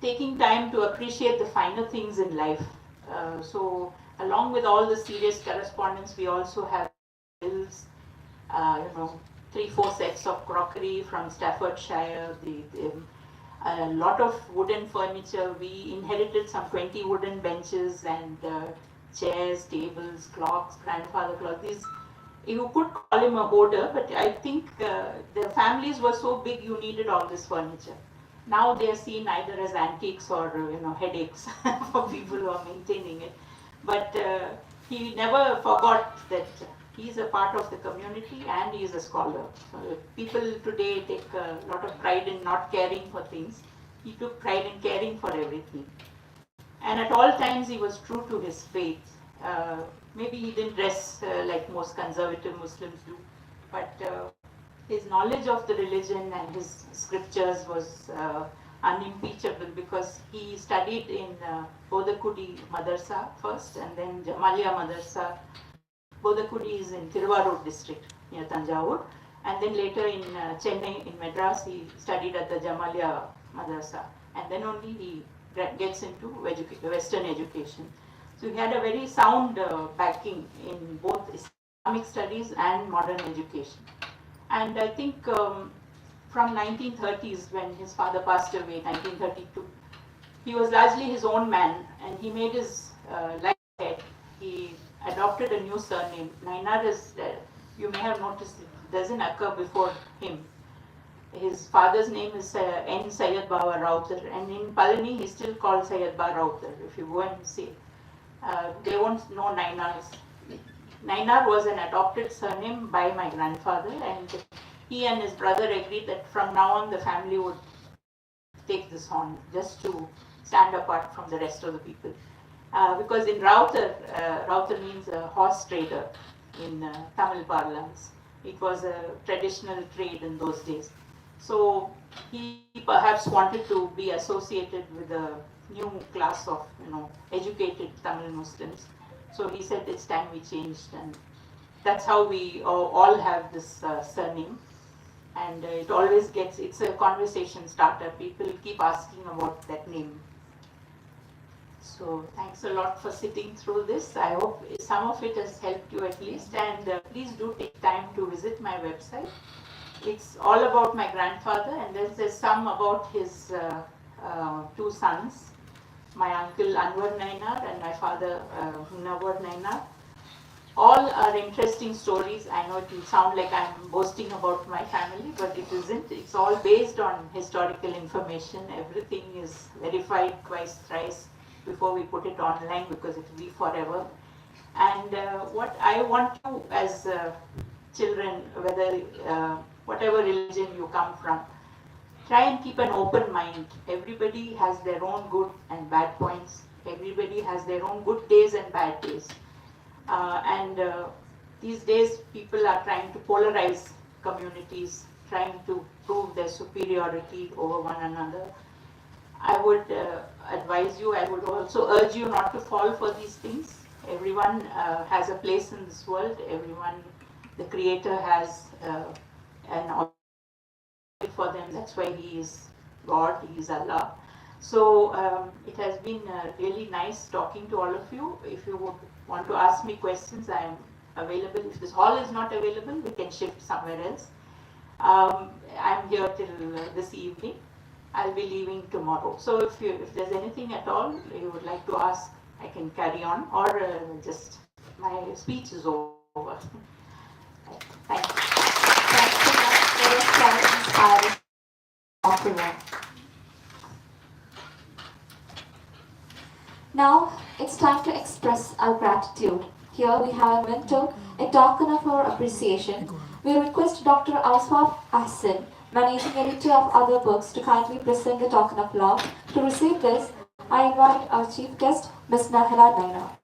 taking time to appreciate the finer things in life. So along with all the serious correspondence, we also have bills, 3-4 sets of crockery from Staffordshire, a lot of wooden furniture. We inherited some 20 wooden benches and chairs, tables, clocks, grandfather clocks. You could call him a hoarder, but I think the families were so big you needed all this furniture. Now they are seen either as antiques or headaches for people who are maintaining it. But he never forgot that he is a part of the community and he is a scholar. So people today take a lot of pride in not caring for things. He took pride in caring for everything. And at all times he was true to his faith. Maybe he didn't dress like most conservative Muslims do, but his knowledge of the religion and his scriptures was unimpeachable, because he studied in Bodakudi Madarsa first and then Jamalia Madarsa. Bodakudi is in Tiruvarur district near Tanjavur, and then later in Chennai, in Madras, he studied at the Jamalia Madarsa, and then only he gets into Western education. So he had a very sound backing in both Islamic studies and modern education. And I think from 1930s, when his father passed away, 1932, he was largely his own man, and he made his life ahead. He adopted a new surname. Nainar is, you may have noticed, it doesn't occur before him. His father's name is N. Syed Baba Rautar, and in Palani he's still called Syed Baba Rautar. If you go and see, they won't know Nainars. Nainar was an adopted surname by my grandfather, and he and his brother agreed that from now on the family would take this on, just to stand apart from the rest of the people. Because in Rautar, Rautar means a horse trader in Tamil parlance. It was a traditional trade in those days. So he perhaps wanted to be associated with a new class of educated Tamil Muslims. So he said it's time we changed, and that's how we all have this surname. And it always it's a conversation starter. People keep asking about that name. So thanks a lot for sitting through this. I hope some of it has helped you at least, and please do take time to visit my website. It's all about my grandfather, and there's some about his two sons, my uncle Anwar Nainar and my father Munawar Nainar. All are interesting stories. I know it will sound like I'm boasting about my family, but it isn't. It's all based on historical information. Everything is verified twice, thrice before we put it online, because it will be forever. And what I want you as children, whether whatever religion you come from, try and keep an open mind. Everybody has their own good and bad points. Everybody has their own good days and bad days. And these days, people are trying to polarize communities, trying to prove their superiority over one another. I would advise you, I would also urge you not to fall for these things. Everyone has a place in this world. Everyone, the Creator has an object for them. That's why He is God, He is Allah. So it has been really nice talking to all of you. If you would want to ask me questions, I am available. If this hall is not available, we can shift somewhere else. I'm here till this evening. I'll be leaving tomorrow. So if there's anything at all you would like to ask, I can carry on, or just my speech is over. Thank you. Thanks so much for your very inspiring afternoon. Now it's time to express our gratitude. Here we have a mentor, a token of our appreciation. We request Dr. Aswaf Ahsan, managing editor of other books, to kindly present the token of love. To receive this, I invite our chief guest, Ms. Nahla Nainar.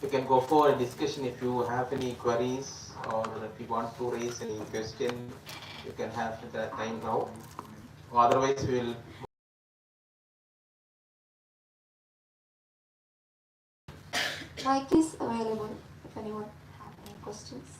You can go for a discussion if you have any queries, or if you want to raise any question, you can have that time now. Otherwise, we will. Mic is available if anyone have any questions.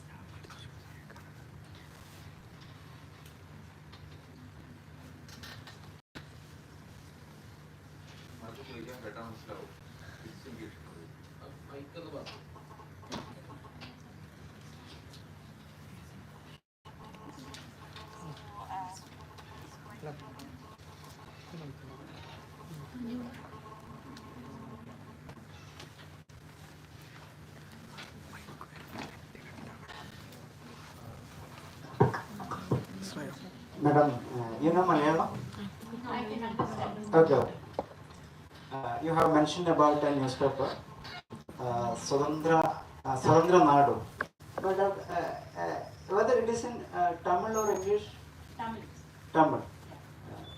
Madam, you know Malayalam? I can understand. Okay. You have mentioned about a newspaper, Swadandra Nadu. But whether it is in Tamil or English? Tamil. Tamil.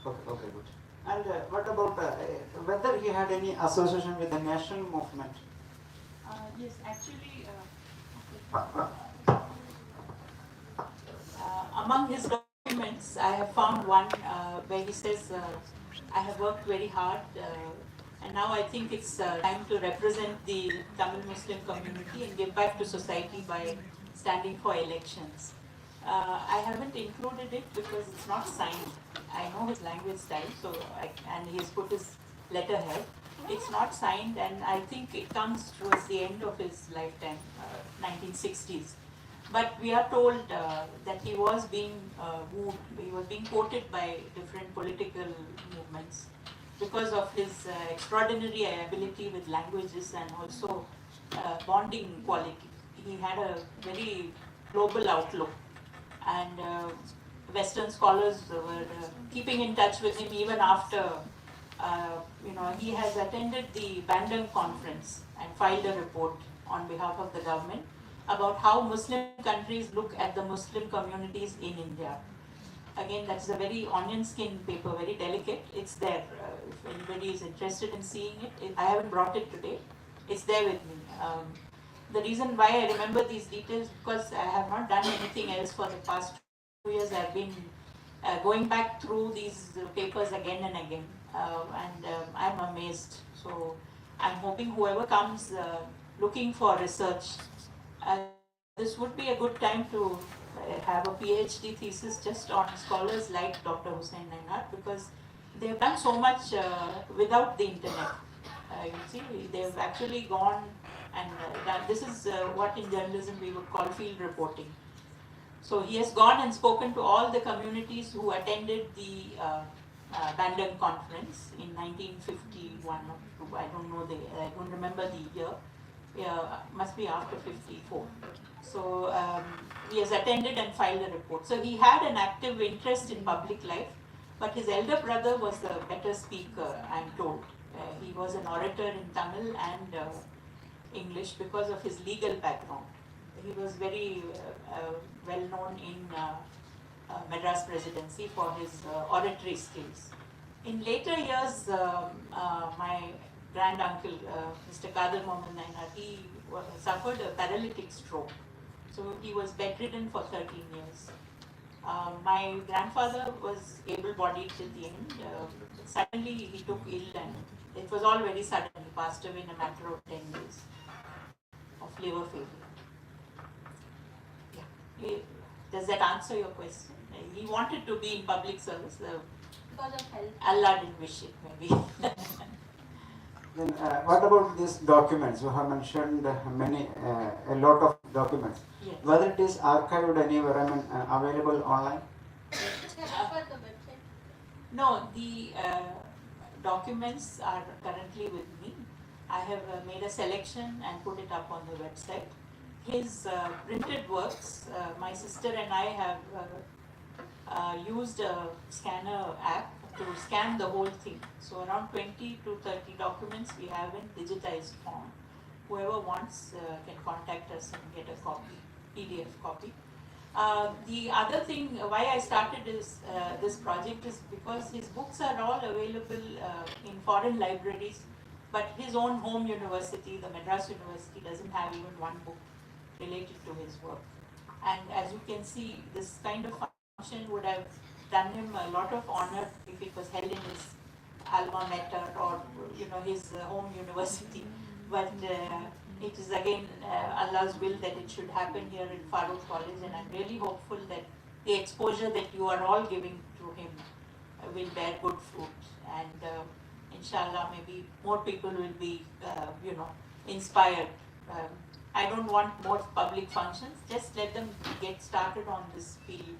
Okay, good. And what about whether he had any association with the national movement? Yes, actually, among his documents, I have found one where he says, I have worked very hard and now I think it's time to represent the Tamil Muslim community and give back to society by standing for elections. I haven't included it because it's not signed. I know his language style, and he's put his letterhead. It's not signed, and I think it comes towards the end of his lifetime, 1960s. But we are told that he was being wooed, he was being quoted by different political movements because of his extraordinary ability with languages and also bonding quality. He had a very global outlook, and Western scholars were keeping in touch with him even after, he has attended the Bandung conference and filed a report on behalf of the government about how Muslim countries look at the Muslim communities in India. Again, that's a very onion skin paper, very delicate. It's there. If anybody is interested in seeing it, I haven't brought it today. It's there with me. The reason why I remember these details because I have not done anything else for the past 2 years. I've been going back through these papers again and again, and I'm amazed. So I'm hoping whoever comes looking for research, this would be a good time to have a PhD thesis just on scholars like Dr. Husain Nainar, because they've done so much without the internet. You see, they've actually gone and done, this is what in journalism we would call field reporting. So he has gone and spoken to all the communities who attended the Bandung conference in 1951 or 2. I don't know I don't remember the year. Yeah, must be after 54. So he has attended and filed a report. So he had an active interest in public life, but his elder brother was a better speaker, I'm told. He was an orator in Tamil and English because of his legal background. He was very well known in Madras Presidency for his oratory skills. In later years, my granduncle, Mr. Syed Mohamad Husain, he suffered a paralytic stroke. So he was bedridden for 13 years. My grandfather was able-bodied till the end. Suddenly he took ill and it was all very sudden. He passed away in a matter of 10 days of liver failure. Yeah. Does that answer your question? He wanted to be in public service. Because of health. Allah didn't wish it, maybe. Then what about these documents? You have mentioned a lot of documents. Yes. Whether it is archived anywhere, available online? No, the documents are currently with me. I have made a selection and put it up on the website. His printed works, my sister and I have used a scanner app to scan the whole thing. So around 20 to 30 documents we have in digitized form. Whoever wants can contact us and get a copy, PDF copy. The other thing why I started this project is because his books are all available in foreign libraries, but his own home university, the Madras University, doesn't have even one book related to his work. And as you can see, this kind of function would have done him a lot of honor if it was held in his alma mater or his home university. But it is again Allah's will that it should happen here in Farook College, and I'm really hopeful that the exposure that you are all giving to him will bear good fruit, and inshallah maybe more people will be inspired. I don't want more public functions, just let them get started on this field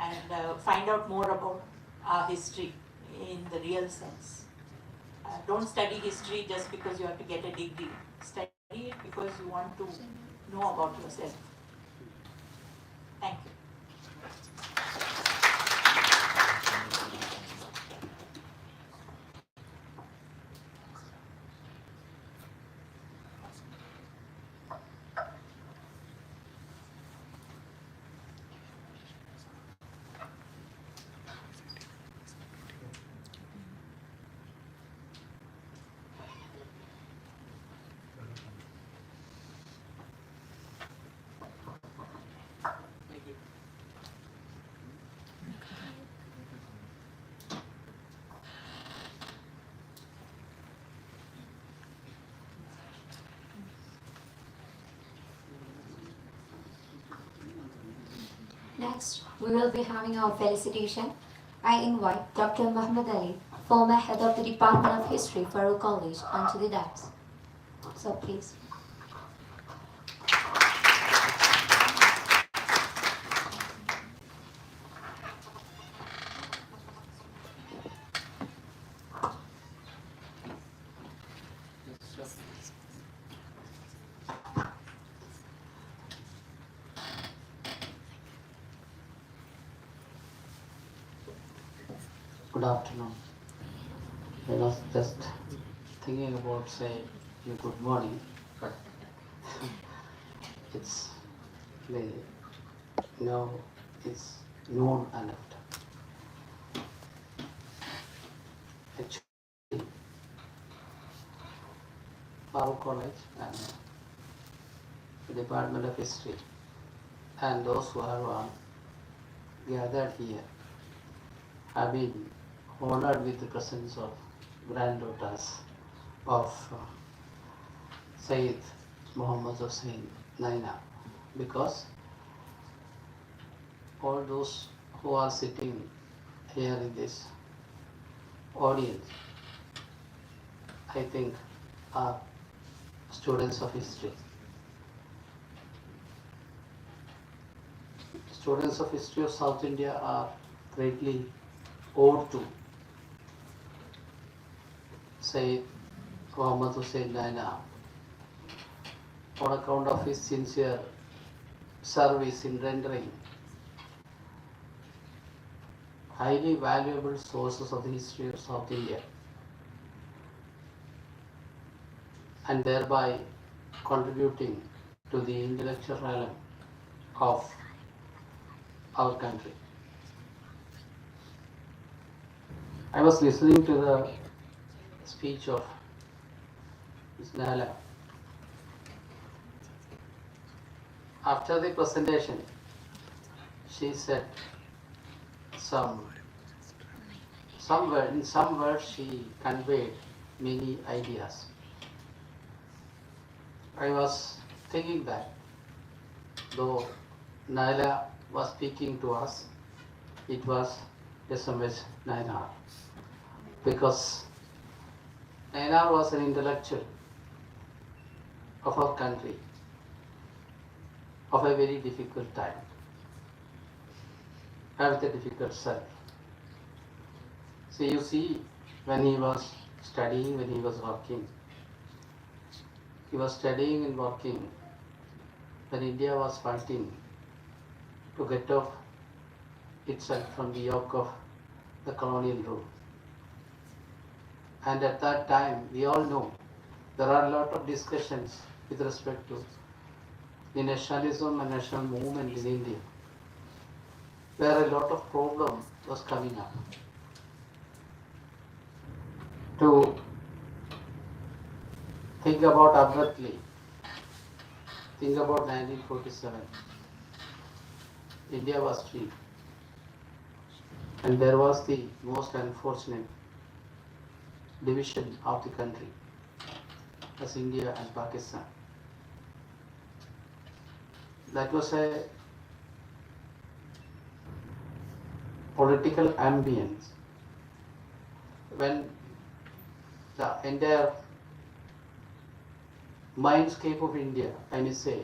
and find out more about our history in the real sense. Don't study history just because you have to get a degree. Study it because you want to know about yourself. Thank you. Next, we will be having our felicitation. I invite Dr. Muhammad Ali, former head of the Department of History, Farook College, onto the dais. So please. Good afternoon. I was just thinking about saying you good morning, but it's late. Now it's noon and after. Actually, Farook College and the Department of History and those who are gathered here have been honored with the presence of granddaughters of Syed Mohamad Husain Nainar, because all those who are sitting here in this audience, I think, are students of history. Students of history of South India are greatly owed to Syed Mohamad Husain Nainar on account of his sincere service in rendering highly valuable sources of the history of South India, and thereby contributing to the intellectual realm of our country. I was listening to the speech of Ms. Nahla. After the presentation, she said in some words she conveyed many ideas. I was thinking that though Nahla was speaking to us, it was SMH Nainar, because Nainar was an intellectual of our country of a very difficult time, with a difficult self. So you see, when he was studying, when he was working, he was studying and working when India was fighting to get off itself from the yoke of the colonial rule. And at that time, we all know there are a lot of discussions with respect to the nationalism and national movement in India, where a lot of problem was coming up. To think about abruptly, think about 1947. India was free, and there was the most unfortunate division of the country as India and Pakistan. That was a political ambience when the entire mindscape of India, I may say,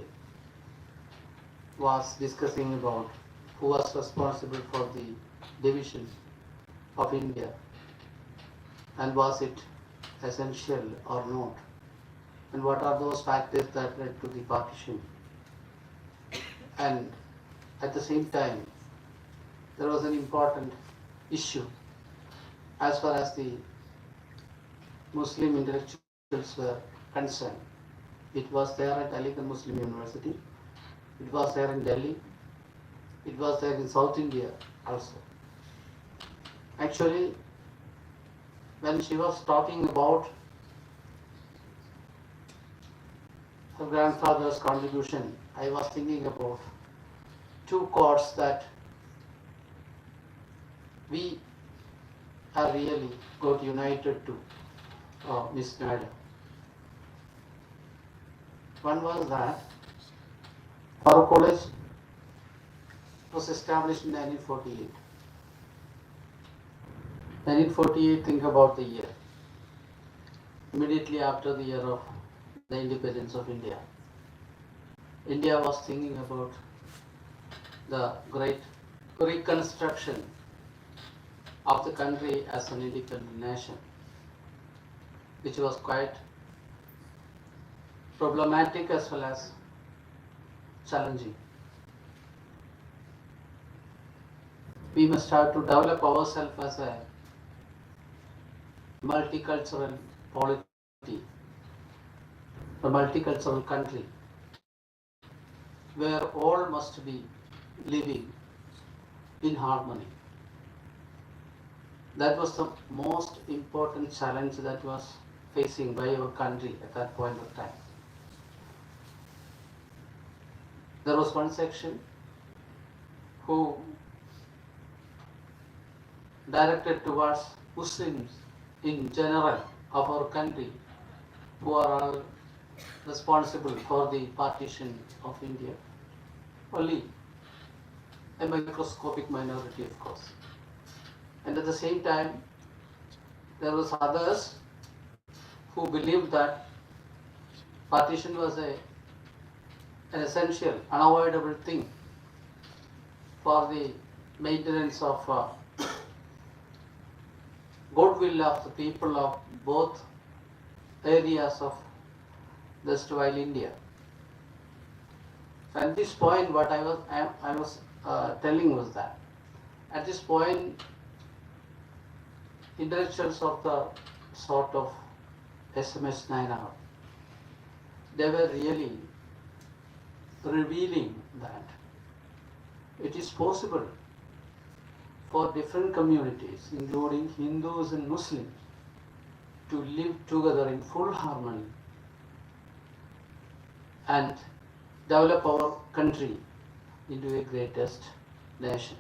was discussing about who was responsible for the division of India, and was it essential or not, and what are those factors that led to the partition. And at the same time, there was an important issue as far as the Muslim intellectuals were concerned. It was there at Ali Muslim University, it was there in Delhi, it was there in South India also. Actually, when she was talking about her grandfather's contribution, I was thinking about two chords that we have really got united to Miss Nainar. One was that Farook College was established in 1948. 1948, think about the year. Immediately after the year of the independence of India. India was thinking about the great reconstruction of the country as an independent nation, which was quite problematic as well as challenging. We must have to develop ourselves as a multicultural polity, a multicultural country, where all must be living in harmony. That was the most important challenge that was facing by our country at that point of time. There was one section who directed towards Muslims in general of our country, who are all responsible for the partition of India. Only a microscopic minority, of course. And at the same time, there was others who believed that partition was an essential, unavoidable thing for the maintenance of goodwill of the people of both areas of the erstwhile India. So at this point, what I was telling was that at this point, intellectuals of the sort of SMH Nainar, they were really revealing that it is possible for different communities, including Hindus and Muslims, to live together in full harmony and develop our country into a greatest nation.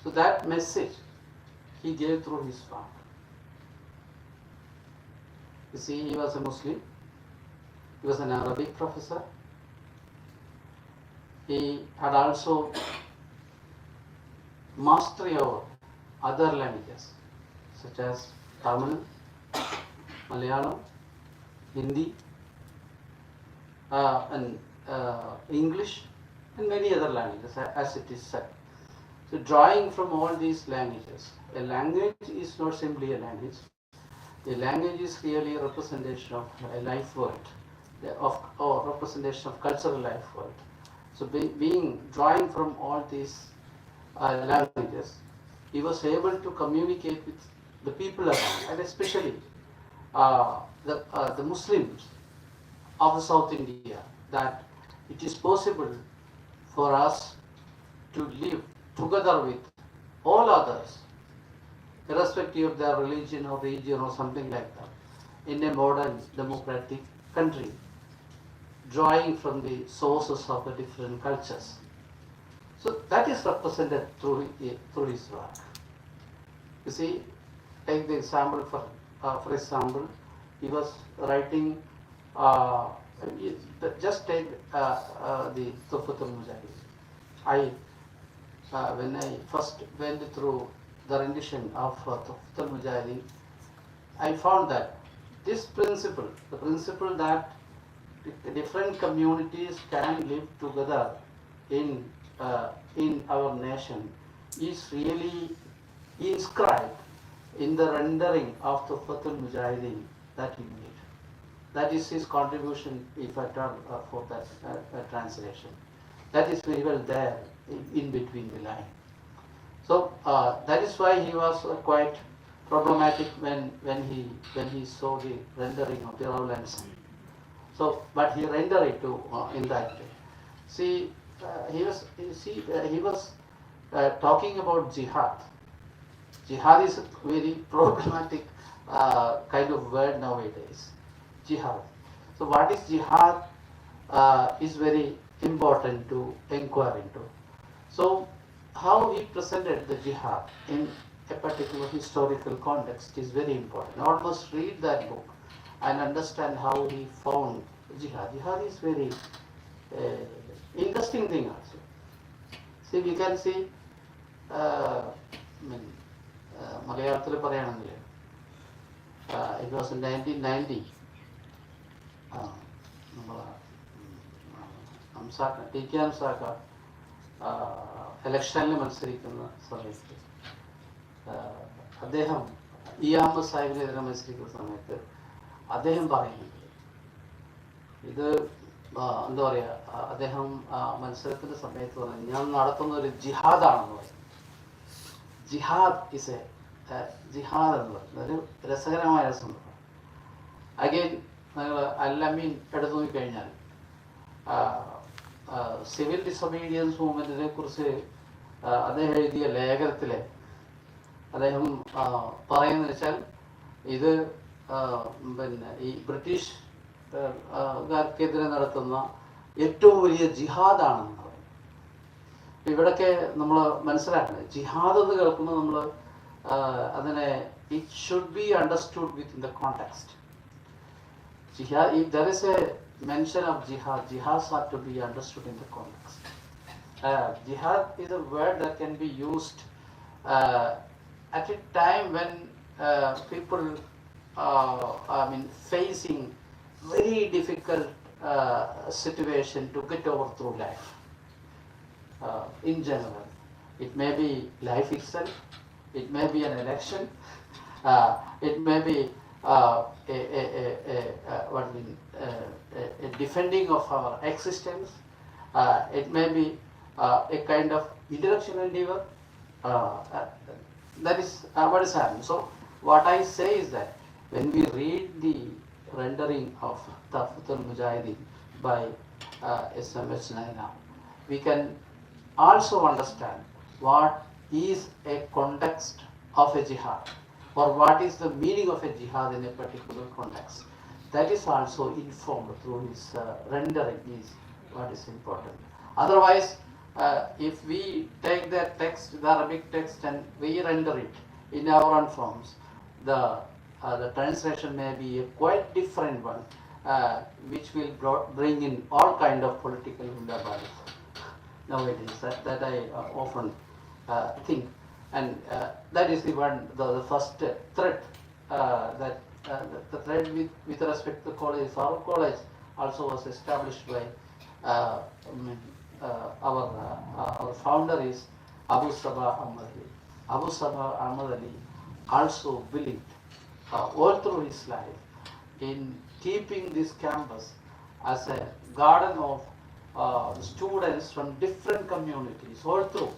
So that message he gave through his father. You see, he was a Muslim, he was an Arabic professor, he had also mastery over other languages such as Tamil, Malayalam, Hindi, and English, and many other languages, as it is said. So drawing from all these languages, a language is not simply a language. A language is really a representation of a life world, or representation of cultural life world. So drawing from all these languages, he was able to communicate with the people around, and especially the Muslims of the South India, that it is possible for us to live together with all others, irrespective of their religion or region or something like that, in a modern democratic country, drawing from the sources of the different cultures. So that is represented through his work. You see, take the example for example, he was writing. Just take the Tuhfatul Mujahideen. When I first went through the rendition of Tuhfatul Mujahideen, I found that this principle, the principle that different communities can live together in our nation, is really inscribed in the rendering of Tuhfatul Mujahideen that he made. That is his contribution, if I turn for that translation. That is very well there in between the line. So that is why he was quite problematic when he saw the rendering of the Rowlands. So, but he rendered it in that way. See, he was talking about jihad. Jihad is a very problematic kind of word nowadays. Jihad. So what is jihad is very important to inquire into. So how he presented the jihad in a particular historical context is very important. One must read that book and understand how he found jihad. Jihad is very interesting thing also. See, we can see Malayalam പറയാണെങ്കിൽ it was in 1990. TK. ഹംസാക്ക ഇലക്ഷനിൽ മത്സരിക്കുന്ന സമയത്ത് അദ്ദേഹം അഹമ്മദ് സാഹിബിനെതിരെ മത്സരിക്കുന്ന സമയത്ത് അദ്ദേഹം പറയുന്നുണ്ട്, ഇത് എന്താ പറയുക, അദ്ദേഹം മത്സരത്തിൻ്റെ സമയത്ത് പറഞ്ഞു, ഞാൻ നടത്തുന്ന ഒരു ജിഹാദാണെന്ന് പറയും. ജിഹാദ് ഇസ് ജിഹാദ് എന്ന് പറയുന്നത് ഒരു രസകരമായ സംഭവം. അഗെയിൻ നിങ്ങൾ അൽ-അമീൻ എടുത്തു നോക്കിക്കഴിഞ്ഞാൽ സിവിൽ ഡിസൊബീഡിയൻസ് മൂവ്മെൻറ്റിനെ കുറിച്ച് അദ്ദേഹം എഴുതിയ ലേഖനത്തിൽ അദ്ദേഹം പറയുന്നത് വെച്ചാൽ ഇത് പിന്നെ ഈ ബ്രിട്ടീഷുകാർക്കെതിരെ നടത്തുന്ന ഏറ്റവും വലിയ ജിഹാദാണെന്ന് പറയും. ഇവിടൊക്കെ നമ്മൾ മനസ്സിലാക്കണം, ജിഹാദ് എന്ന് കേൾക്കുമ്പോൾ നമ്മൾ അതിനെ it should be understood with in the context. Jihad, if there is a mention of jihad, jihads are to be understood in the context. Jihad is a word that can be used at a time when people facing very difficult situation to get over through life. In general, it may be life itself, it may be an election, it may be a defending of our existence, it may be a kind of intellectual endeavor. That is what is happening. So what I say is that when we read the rendering of Tahfatul Mujahideen by SMH Nainar, we can also understand what is a context of a jihad, or what is the meaning of a jihad in a particular context. That is also informed through his rendering is what is important. Otherwise, if we take that text, the Arabic text, and we render it in our own forms, the translation may be a quite different one, which will bring in all kind of political vulnerabilities. Nowadays, that I often think. And that is the one, the first thread, that the thread with respect to the college, Farook College, also was established by our founder is Abu Sabah Ahmad Ali. Abu Sabah Ahmad Ali also believed all through his life in keeping this campus as a garden of students from different communities all through.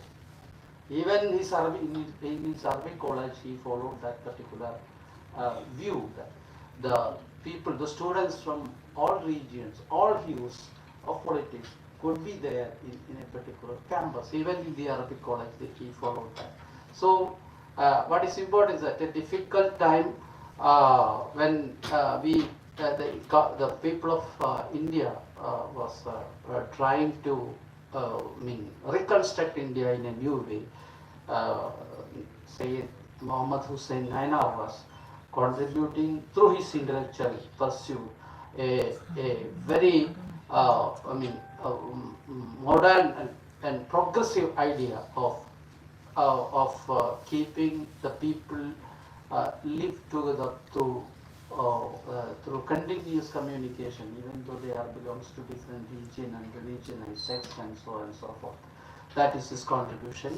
Even in his Arabic college, he followed that particular view that the people, the students from all regions, all hues of politics could be there in a particular campus. Even in the Arabic college, he followed that. So what is important is that a difficult time when the people of India was trying to reconstruct India in a new way. Syed Mohamad Husain Nainar was contributing through his intellectual pursuit a very modern and progressive idea of keeping the people live together through continuous communication, even though they belongs to different region and religion and sex and so on and so forth. That is his contribution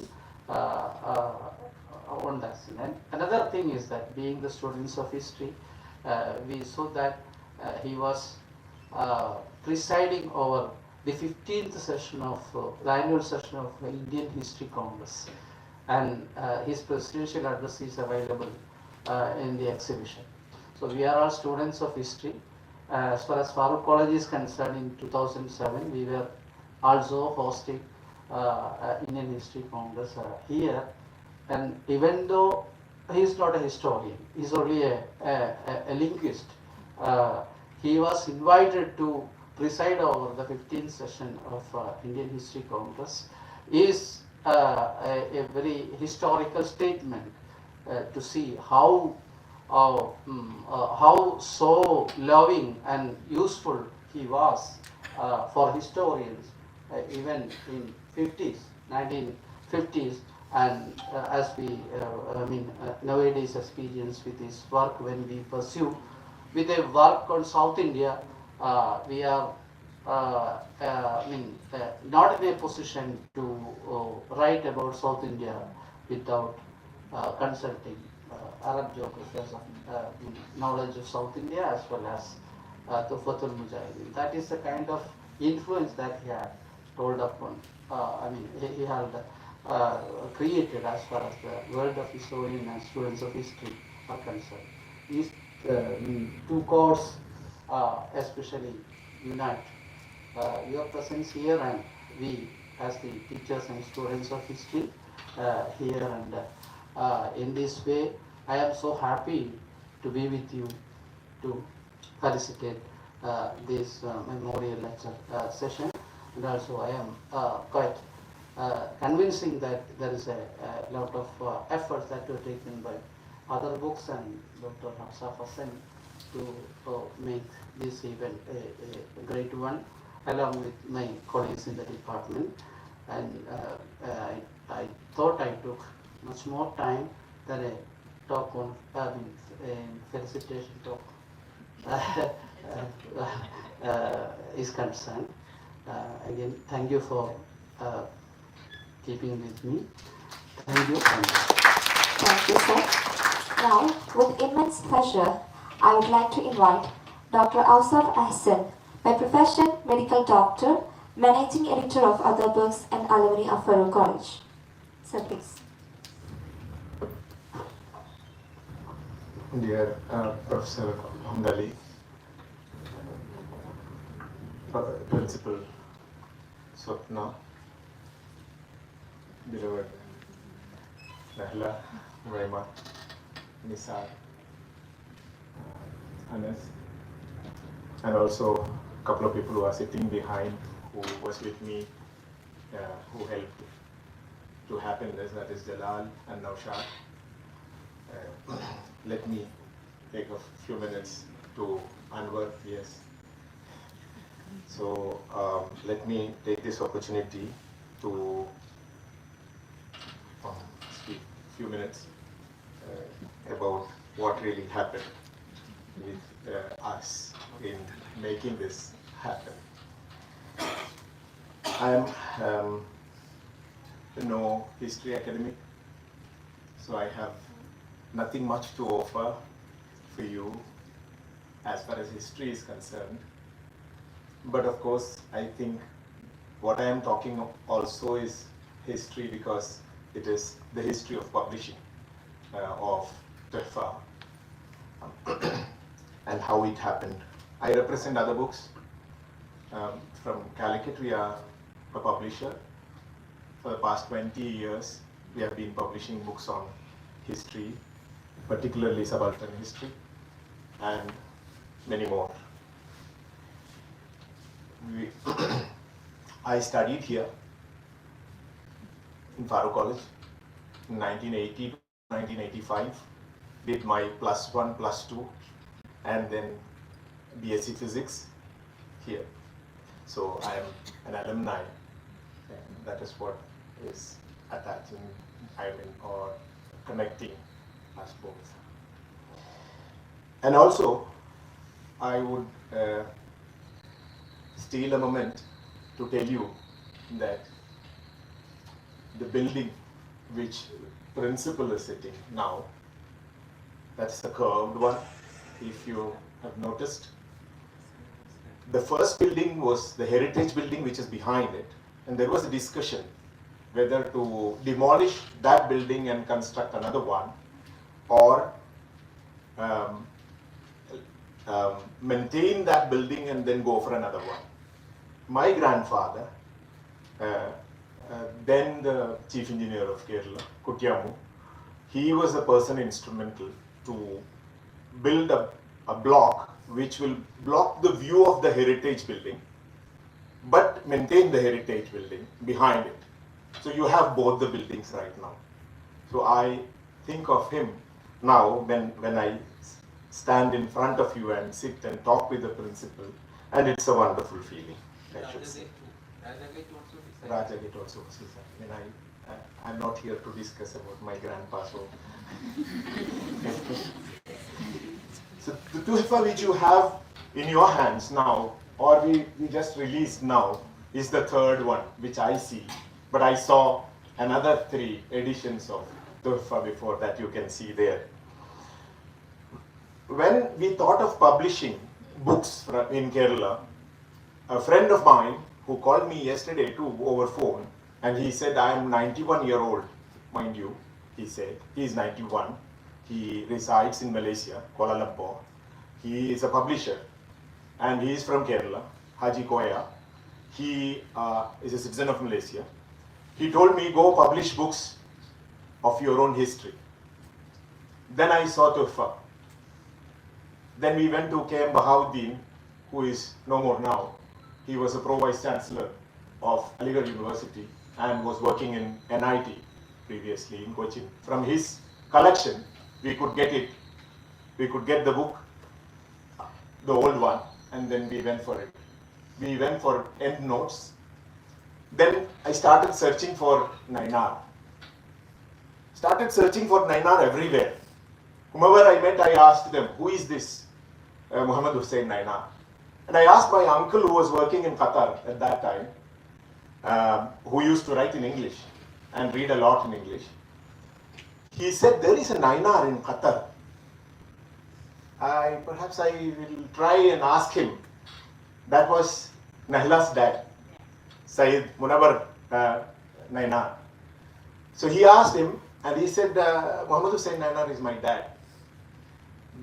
on that scene. And another thing is that being the students of history, we saw that he was presiding over the 15th session of the annual session of Indian History Congress, and his presidential address is available in the exhibition. So we are all students of history. As far as Farook College is concerned, in 2007 we were also hosting Indian History Congress here, and even though he is not a historian, he is only a linguist, he was invited to preside over the 15th session of Indian History Congress. Is a very historical statement to see how so loving and useful he was for historians, even in 1950s, and as we nowadays experience with his work. When we pursue with a work on South India, we are not in a position to write about South India without consulting Arab geographers of knowledge of South India as well as Tuhfatul Mujahideen. That is the kind of influence that he had told upon. He had created as far as the world of historian and students of history are concerned. These two cores especially unite your presence here, and we as the teachers and students of history here, and in this way I am so happy to be with you to felicitate this memorial lecture session, and also I am quite convincing that there is a lot of efforts that were taken by other books and Dr. Husain to make this event a great one, along with my colleagues in the department. And I thought I took much more time than a talk on, felicitation talk is concerned. Again, thank you for keeping with me. Thank you. Thank you, sir. Now, with immense pleasure, I would like to invite Dr. Ahsan, by profession medical doctor, managing editor of other books and alumni of Farook College. Sir, please. Dear Professor Hamdali, Principal Swapna, beloved Nahla Nainar, Nisar, Anas, and also a couple of people who are sitting behind who was with me, who helped to happen this, that is Jalal and Naushad. Let me take a few minutes to Anwar, yes. So let me take this opportunity to speak a few minutes about what really happened with us in making this happen. I am no history academic, so I have nothing much to offer for you as far as history is concerned. But of course, I think what I am talking of also is history, because it is the history of publishing of Tuhfa and how it happened. I represent other books. From Calicut, we are a publisher. For the past 20 years, we have been publishing books on history, particularly subaltern history, and many more. I studied here in Farook College in 1980 to 1985, did my +1, +2, and then BSc Physics here. So I am an alumni, and that is what is attaching, or connecting us both. And also, I would steal a moment to tell you that the building which principal is sitting now, that's the curved one, if you have noticed. The first building was the heritage building, which is behind it, and there was a discussion whether to demolish that building and construct another one, or maintain that building and then go for another one. My grandfather, then the chief engineer of Kerala, Kutyamu, he was a person instrumental to build a block which will block the view of the heritage building, but maintain the heritage building behind it. So you have both the buildings right now. So I think of him now when I stand in front of you and sit and talk with the principal, and it's a wonderful feeling, I should say. Rajagate also was his. I mean, I'm not here to discuss about my grandpa, so. So the Tuhfa which you have in your hands now, or we just released now, is the third one, which I see. But I saw another 3 editions of Tuhfa before that, you can see there. When we thought of publishing books in Kerala, a friend of mine who called me yesterday too over phone, and he said, I am 91-year-old, mind you, he said. He is 91. He resides in Malaysia, Kuala Lumpur. He is a publisher, and he is from Kerala, Haji Koya. He is a citizen of Malaysia. He told me, go publish books of your own history. Then I saw Tuhfa. Then we went to K.M. Bahauddin, who is no more now. He was a pro-vice chancellor of Aligarh University and was working in NIT previously in Cochin. From his collection, we could get the book, the old one, and then we went for it. We went for end notes. Then I started searching for Nainar. Everywhere. Whomever I met, I asked them, who is this Mohamad Husain Nainar? And I asked my uncle who was working in Qatar at that time, who used to write in English and read a lot in English. He said, there is a Nainar in Qatar. Perhaps I will try and ask him. That was Nahla's dad, Syed Mohamad Nainar. So he asked him, and he said, Mohamad Husain Nainar is my dad.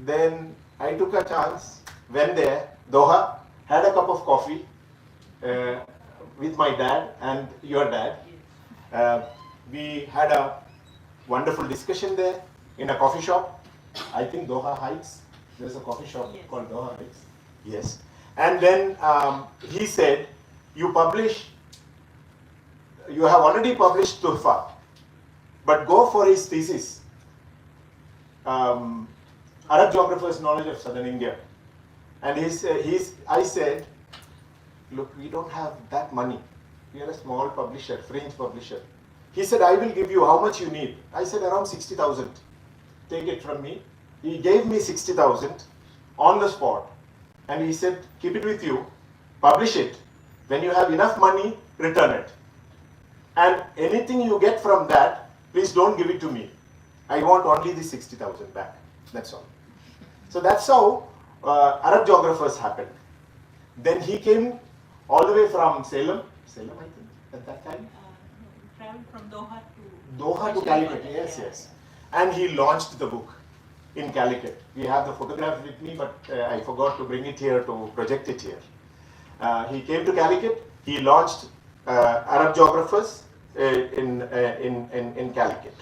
Then I took a chance, went there, Doha, had a cup of coffee with my dad and your dad. We had a wonderful discussion there in a coffee shop. I think Doha Heights. There's a coffee shop called Doha Heights. Yes. And then he said, you have already published Tuhfa, but go for his thesis, Arab Geographer's Knowledge of Southern India. And I said, look, we don't have that money. We are a small publisher, fringe publisher. He said, I will give you how much you need. I said, around 60,000. Take it from me. He gave me 60,000 on the spot. And he said, keep it with you, publish it. When you have enough money, return it. And anything you get from that, please don't give it to me. I want only the 60,000 back. That's all. So that's how Arab Geographers happened. Then he came all the way from Salem, I think, at that time. Traveled from Doha to Calicut, yes. And he launched the book in Calicut. We have the photograph with me, but I forgot to bring it here to project it here. He came to Calicut. He launched Arab Geographers in Calicut.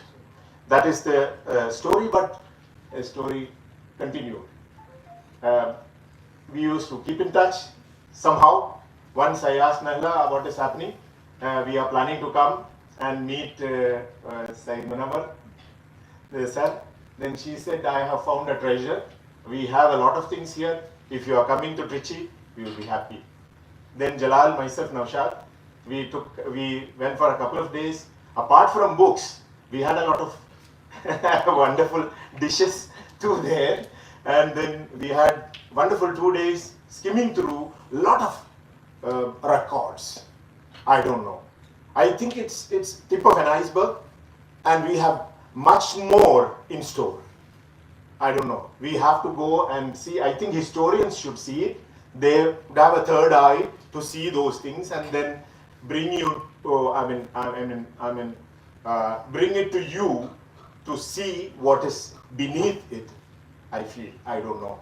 That is the story, but a story continued. We used to keep in touch somehow. Once I asked Nahla what is happening. We are planning to come and meet Syed Mohamad, sir. Then she said, I have found a treasure. We have a lot of things here. If you are coming to Trichy, we will be happy. Then Jalal, myself, Naushad, we went for a couple of days. Apart from books, we had a lot of wonderful dishes too there. And then we had wonderful 2 days skimming through a lot of records. I don't know. I think it's tip of an iceberg, and we have much more in store. I don't know. We have to go and see. I think historians should see it. They would have a third eye to see those things, and then bring you. Bring it to you to see what is beneath it. I feel. I don't know.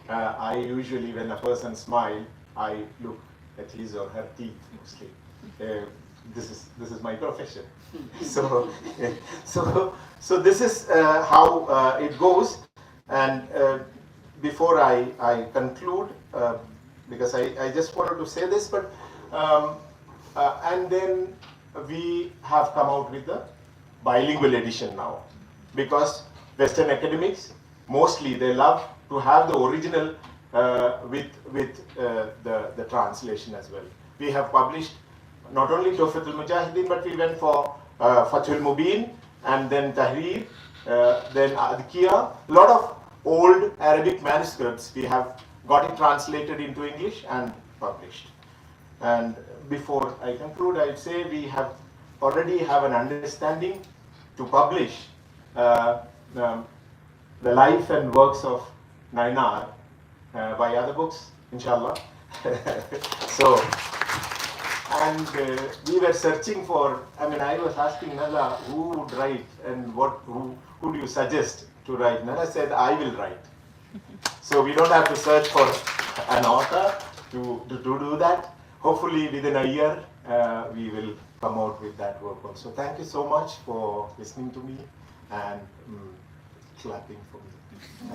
I usually, when a person smiles, I look at his or her teeth mostly. This is my profession. So this is how it goes. And before I conclude, because I just wanted to say this, but and then we have come out with the bilingual edition now, because Western academics mostly they love to have the original with the translation as well. We have published not only Tuhfatul Mujahideen, but we went for Fathul Mubin, and then Tahrir, then Adkiya. A lot of old Arabic manuscripts we have got it translated into English and published. And before I conclude, I'd say we already have an understanding to publish the life and works of Nainar by other books, inshallah. So. And we were searching for, I was asking Nahla who would write and who do you suggest to write. Nahla said, I will write. So we don't have to search for an author to do that. Hopefully within a year, we will come out with that work also. Thank you so much for listening to me and clapping for me.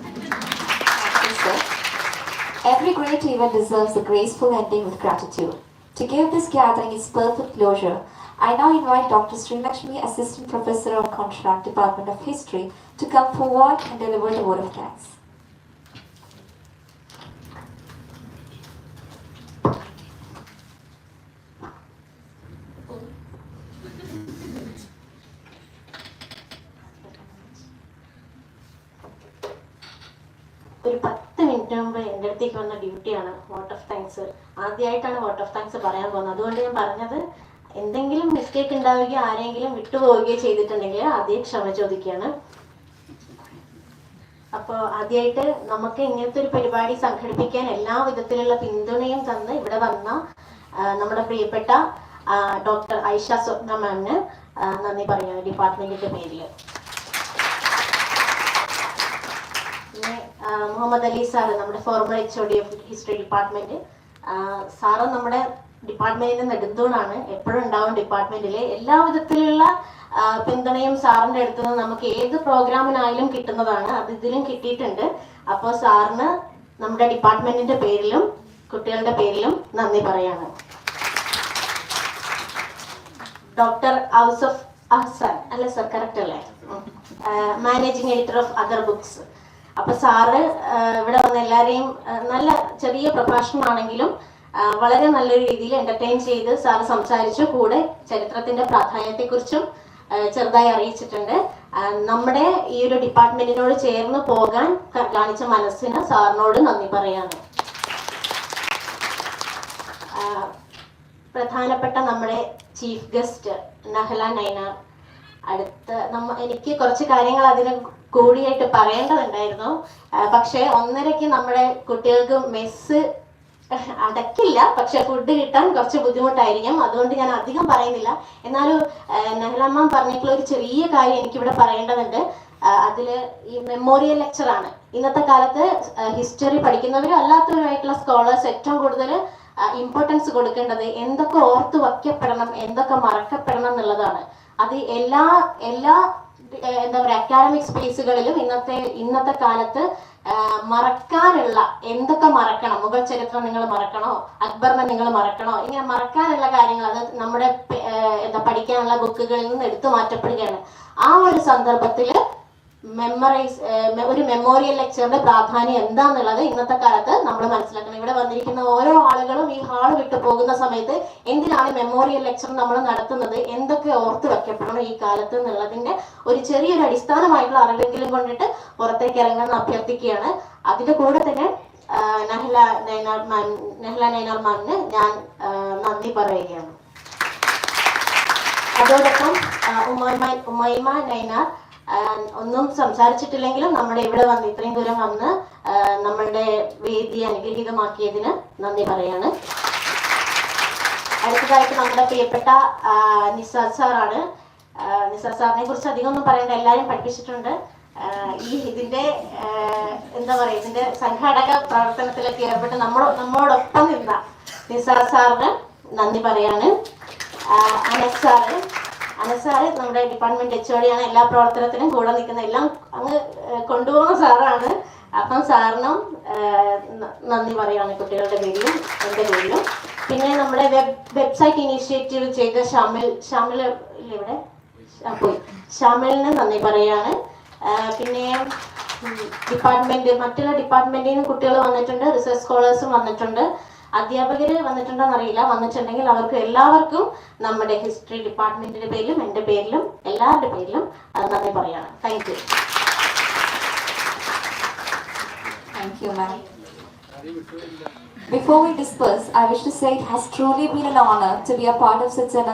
Thank you. Thank you, sir. Every great event deserves a graceful ending with gratitude. To give this gathering its perfect closure, I now invite Dr. Srilakshmi, Assistant Professor of Contract, Department of History, to come forward and deliver the word of thanks. ഒരു 10 minute മുമ്പ് എൻ്റെ അടുത്തേക്ക് വന്ന ഡ്യൂട്ടിയാണ് vote of thanks. ആദ്യമായിട്ടാണ് vote of thanks പറയാൻ പോകുന്നത്. അതുകൊണ്ട് ഞാൻ പറഞ്ഞത് എന്തെങ്കിലും മിസ്റ്റേക്ക് ഉണ്ടാവുകയോ ആരെങ്കിലും വിട്ടുപോവുകയോ ചെയ്തിട്ടുണ്ടെങ്കിൽ ആദ്യം ക്ഷമ ചോദിക്കുകയാണ്. അപ്പോൾ ആദ്യമായിട്ട് നമുക്ക് ഇങ്ങനത്തെ ഒരു പരിപാടി സംഘടിപ്പിക്കാൻ എല്ലാ വിധത്തിലുള്ള പിന്തുണയും തന്ന് ഇവിടെ വന്ന നമ്മുടെ പ്രിയപ്പെട്ട ഡോക്ടർ ഐഷ സ്വപ്ന മാമിന് നന്ദി പറയുകയാണ് ഡിപ്പാർട്ട്മെന്റിന്റെ പേരിൽ. പിന്നെ മുഹമ്മദ് അലി സാറ്, നമ്മുടെ former HOD of history department. Sir നമ്മുടെ ഡിപ്പാർട്ട്മെന്റിന്റെ നെടുന്തൂണാണ്, എപ്പോഴും ഉണ്ടാവും ഡിപ്പാർട്ട്മെന്റിൽ. എല്ലാ വിധത്തിലുള്ള പിന്തുണയും സാറിന്റെ അടുത്ത് നിന്ന് നമുക്ക് ഏത് പ്രോഗ്രാമിനായാലും കിട്ടുന്നതാണ്. അത് ഇതിലും കിട്ടിയിട്ടുണ്ട്. അപ്പോൾ സാറിന് നമ്മുടെ ഡിപ്പാർട്ട്മെന്റിന്റെ പേരിലും കുട്ടികളുടെ പേരിലും നന്ദി പറയാണ്. ഡോക്ടർ ഔസഫ് ഹസൻ അല്ലേ സർ, കറക്റ്റ് അല്ലേ? Managing editor of other books. അപ്പൊ സാറ് ഇവിടെ വന്ന എല്ലാവരെയും നല്ല ചെറിയ പ്രഭാഷണമാണെങ്കിലും വളരെ നല്ലൊരു രീതിയിൽ എന്റർടൈൻ ചെയ്ത് സാറ് സംസാരിച്ചു. കൂടെ ചരിത്രത്തിന്റെ പ്രാധാന്യത്തെക്കുറിച്ചും ചെറുതായി അറിയിച്ചിട്ടുണ്ട്. നമ്മുടെ ഈ ഒരു ഡിപ്പാർട്ട്മെന്റിനോട് ചേർന്ന് പോകാൻ കാണിച്ച മനസ്സിന് സാറിനോട് നന്ദി പറയാണ്. പ്രധാനപ്പെട്ട നമ്മുടെ ചീഫ് ഗസ്റ്റ് നഹ്ല നൈനാർ. എനിക്ക് കുറച്ച് കാര്യങ്ങൾ അതിന് കൂടിയായിട്ട് പറയേണ്ടതുണ്ടായിരുന്നു. പക്ഷെ 1:30 നമ്മുടെ കുട്ടികൾക്ക് മെസ്സ് അടക്കില്ല, പക്ഷെ ഫുഡ് കിട്ടാൻ കുറച്ച് ബുദ്ധിമുട്ടായിരിക്കും. അതുകൊണ്ട് ഞാൻ അധികം പറയുന്നില്ല. എന്നാലും നഹ്ലമ്മ പറഞ്ഞിട്ടുള്ള ഒരു ചെറിയ കാര്യം എനിക്കിവിടെ പറയേണ്ടതുണ്ട്. അതില് ഈ മെമ്മോറിയൽ ലെക്ചറാണ്. ഇന്നത്തെ കാലത്ത് ഹിസ്റ്ററി പഠിക്കുന്നവരും അല്ലാത്തവരുമായിട്ടുള്ള സ്കോളേഴ്സ് ഏറ്റവും കൂടുതൽ ഇമ്പോർട്ടൻസ് കൊടുക്കേണ്ടത് എന്തൊക്കെ ഓർത്ത് വയ്ക്കപ്പെടണം, എന്തൊക്കെ മറക്കപ്പെടണം എന്നുള്ളതാണ്. അത് എല്ലാ എന്താ പറയുക അക്കാഡമിക് സ്പേസുകളിലും ഇന്നത്തെ കാലത്ത് മറക്കാനുള്ള എന്തൊക്കെ മറക്കണം, മുഗൾ ചരിത്രം നിങ്ങൾ മറക്കണോ, അക്ബറിനെ നിങ്ങൾ മറക്കണോ, ഇങ്ങനെ മറക്കാനുള്ള കാര്യങ്ങൾ അത് നമ്മുടെ പഠിക്കാനുള്ള ബുക്കുകളിൽ നിന്ന് എടുത്തു മാറ്റപ്പെടുകയാണ്. ആ ഒരു സന്ദർഭത്തിൽ ഒരു മെമ്മോറിയൽ ലെക്ചറിന്റെ പ്രാധാന്യം എന്താന്നുള്ളത് ഇന്നത്തെ കാലത്ത് നമ്മൾ മനസ്സിലാക്കണം. ഇവിടെ വന്നിരിക്കുന്ന ഓരോ ആളുകളും ഈ ഹാൾ വിട്ടു പോകുന്ന സമയത്ത് എന്തിനാണ് മെമ്മോറിയൽ ലെക്ചർ നമ്മൾ നടത്തുന്നത്, എന്തൊക്കെ ഓർത്ത് വെക്കപ്പെടണം ഈ കാലത്ത് എന്നുള്ളതിന്റെ ഒരു ചെറിയൊരു അടിസ്ഥാനമായിട്ടുള്ള അറിവെങ്കിലും കൊണ്ടിട്ട് പുറത്തേക്ക് ഇറങ്ങാൻ അഭ്യർത്ഥിക്കുകയാണ്. അതിന്റെ കൂടെ തന്നെ നഹ്ല നൈനാർ മാമിന് ഞാൻ നന്ദി പറയുകയാണ്. അതോടൊപ്പം ഉമൈമ നൈനാർ ഒന്നും സംസാരിച്ചിട്ടില്ലെങ്കിലും നമ്മുടെ ഇവിടെ വന്ന് ഇത്രയും ദൂരം വന്ന് നമ്മളുടെ വേദി അനുഗ്രഹീതമാക്കിയതിന് നന്ദി പറയാണ്. അടുത്തതായിട്ട് നമ്മുടെ പ്രിയപ്പെട്ട നിസാദ് സാറാണ്. നിസാദ് സാറിനെ കുറിച്ച് അധികം ഒന്നും പറയേണ്ട, എല്ലാവരും പഠിപ്പിച്ചിട്ടുണ്ട്. ഇതിന്റെ എന്താ പറയുക, ഇതിന്റെ സംഘാടക പ്രവർത്തനത്തിലൊക്കെ ഏർപ്പെട്ട് നമ്മോടൊപ്പം നിന്ന നിസാദ് സാറിന് നന്ദി പറയാണ്. അനസ് സാറ് നമ്മുടെ ഡിപ്പാർട്ട്മെന്റ് HOD ആണ്. എല്ലാ പ്രവർത്തനത്തിനും കൂടെ നിൽക്കുന്ന, എല്ലാം അങ്ങ് കൊണ്ടുപോകുന്ന സാറാണ്. അപ്പം സാറിനും നന്ദി പറയാണ് കുട്ടികളുടെ പേരിലും എൻ്റെ പേരിലും. പിന്നെ നമ്മുടെ വെബ്സൈറ്റ് ഇനീഷ്യേറ്റീവ് ചെയ്ത ഷാമിലിന് നന്ദി പറയാണ്. പിന്നെ മറ്റുള്ള ഡിപ്പാർട്ട്മെന്റിൽ നിന്ന് കുട്ടികൾ വന്നിട്ടുണ്ട്, റിസർച്ച് സ്കോളേഴ്സും വന്നിട്ടുണ്ട്, അധ്യാപകർ വന്നിട്ടുണ്ടോന്ന് അറിയില്ല. വന്നിട്ടുണ്ടെങ്കിൽ അവർക്ക് എല്ലാവർക്കും നമ്മുടെ ഹിസ്റ്ററി ഡിപ്പാർട്ട്മെന്റിന്റെ പേരിലും എൻ്റെ പേരിലും എല്ലാവരുടെ പേരിലും നന്ദി പറയാണ്. Thank you. Thank you, ma'am. Before we disperse, I wish to say it has truly been an honor to be a part of such an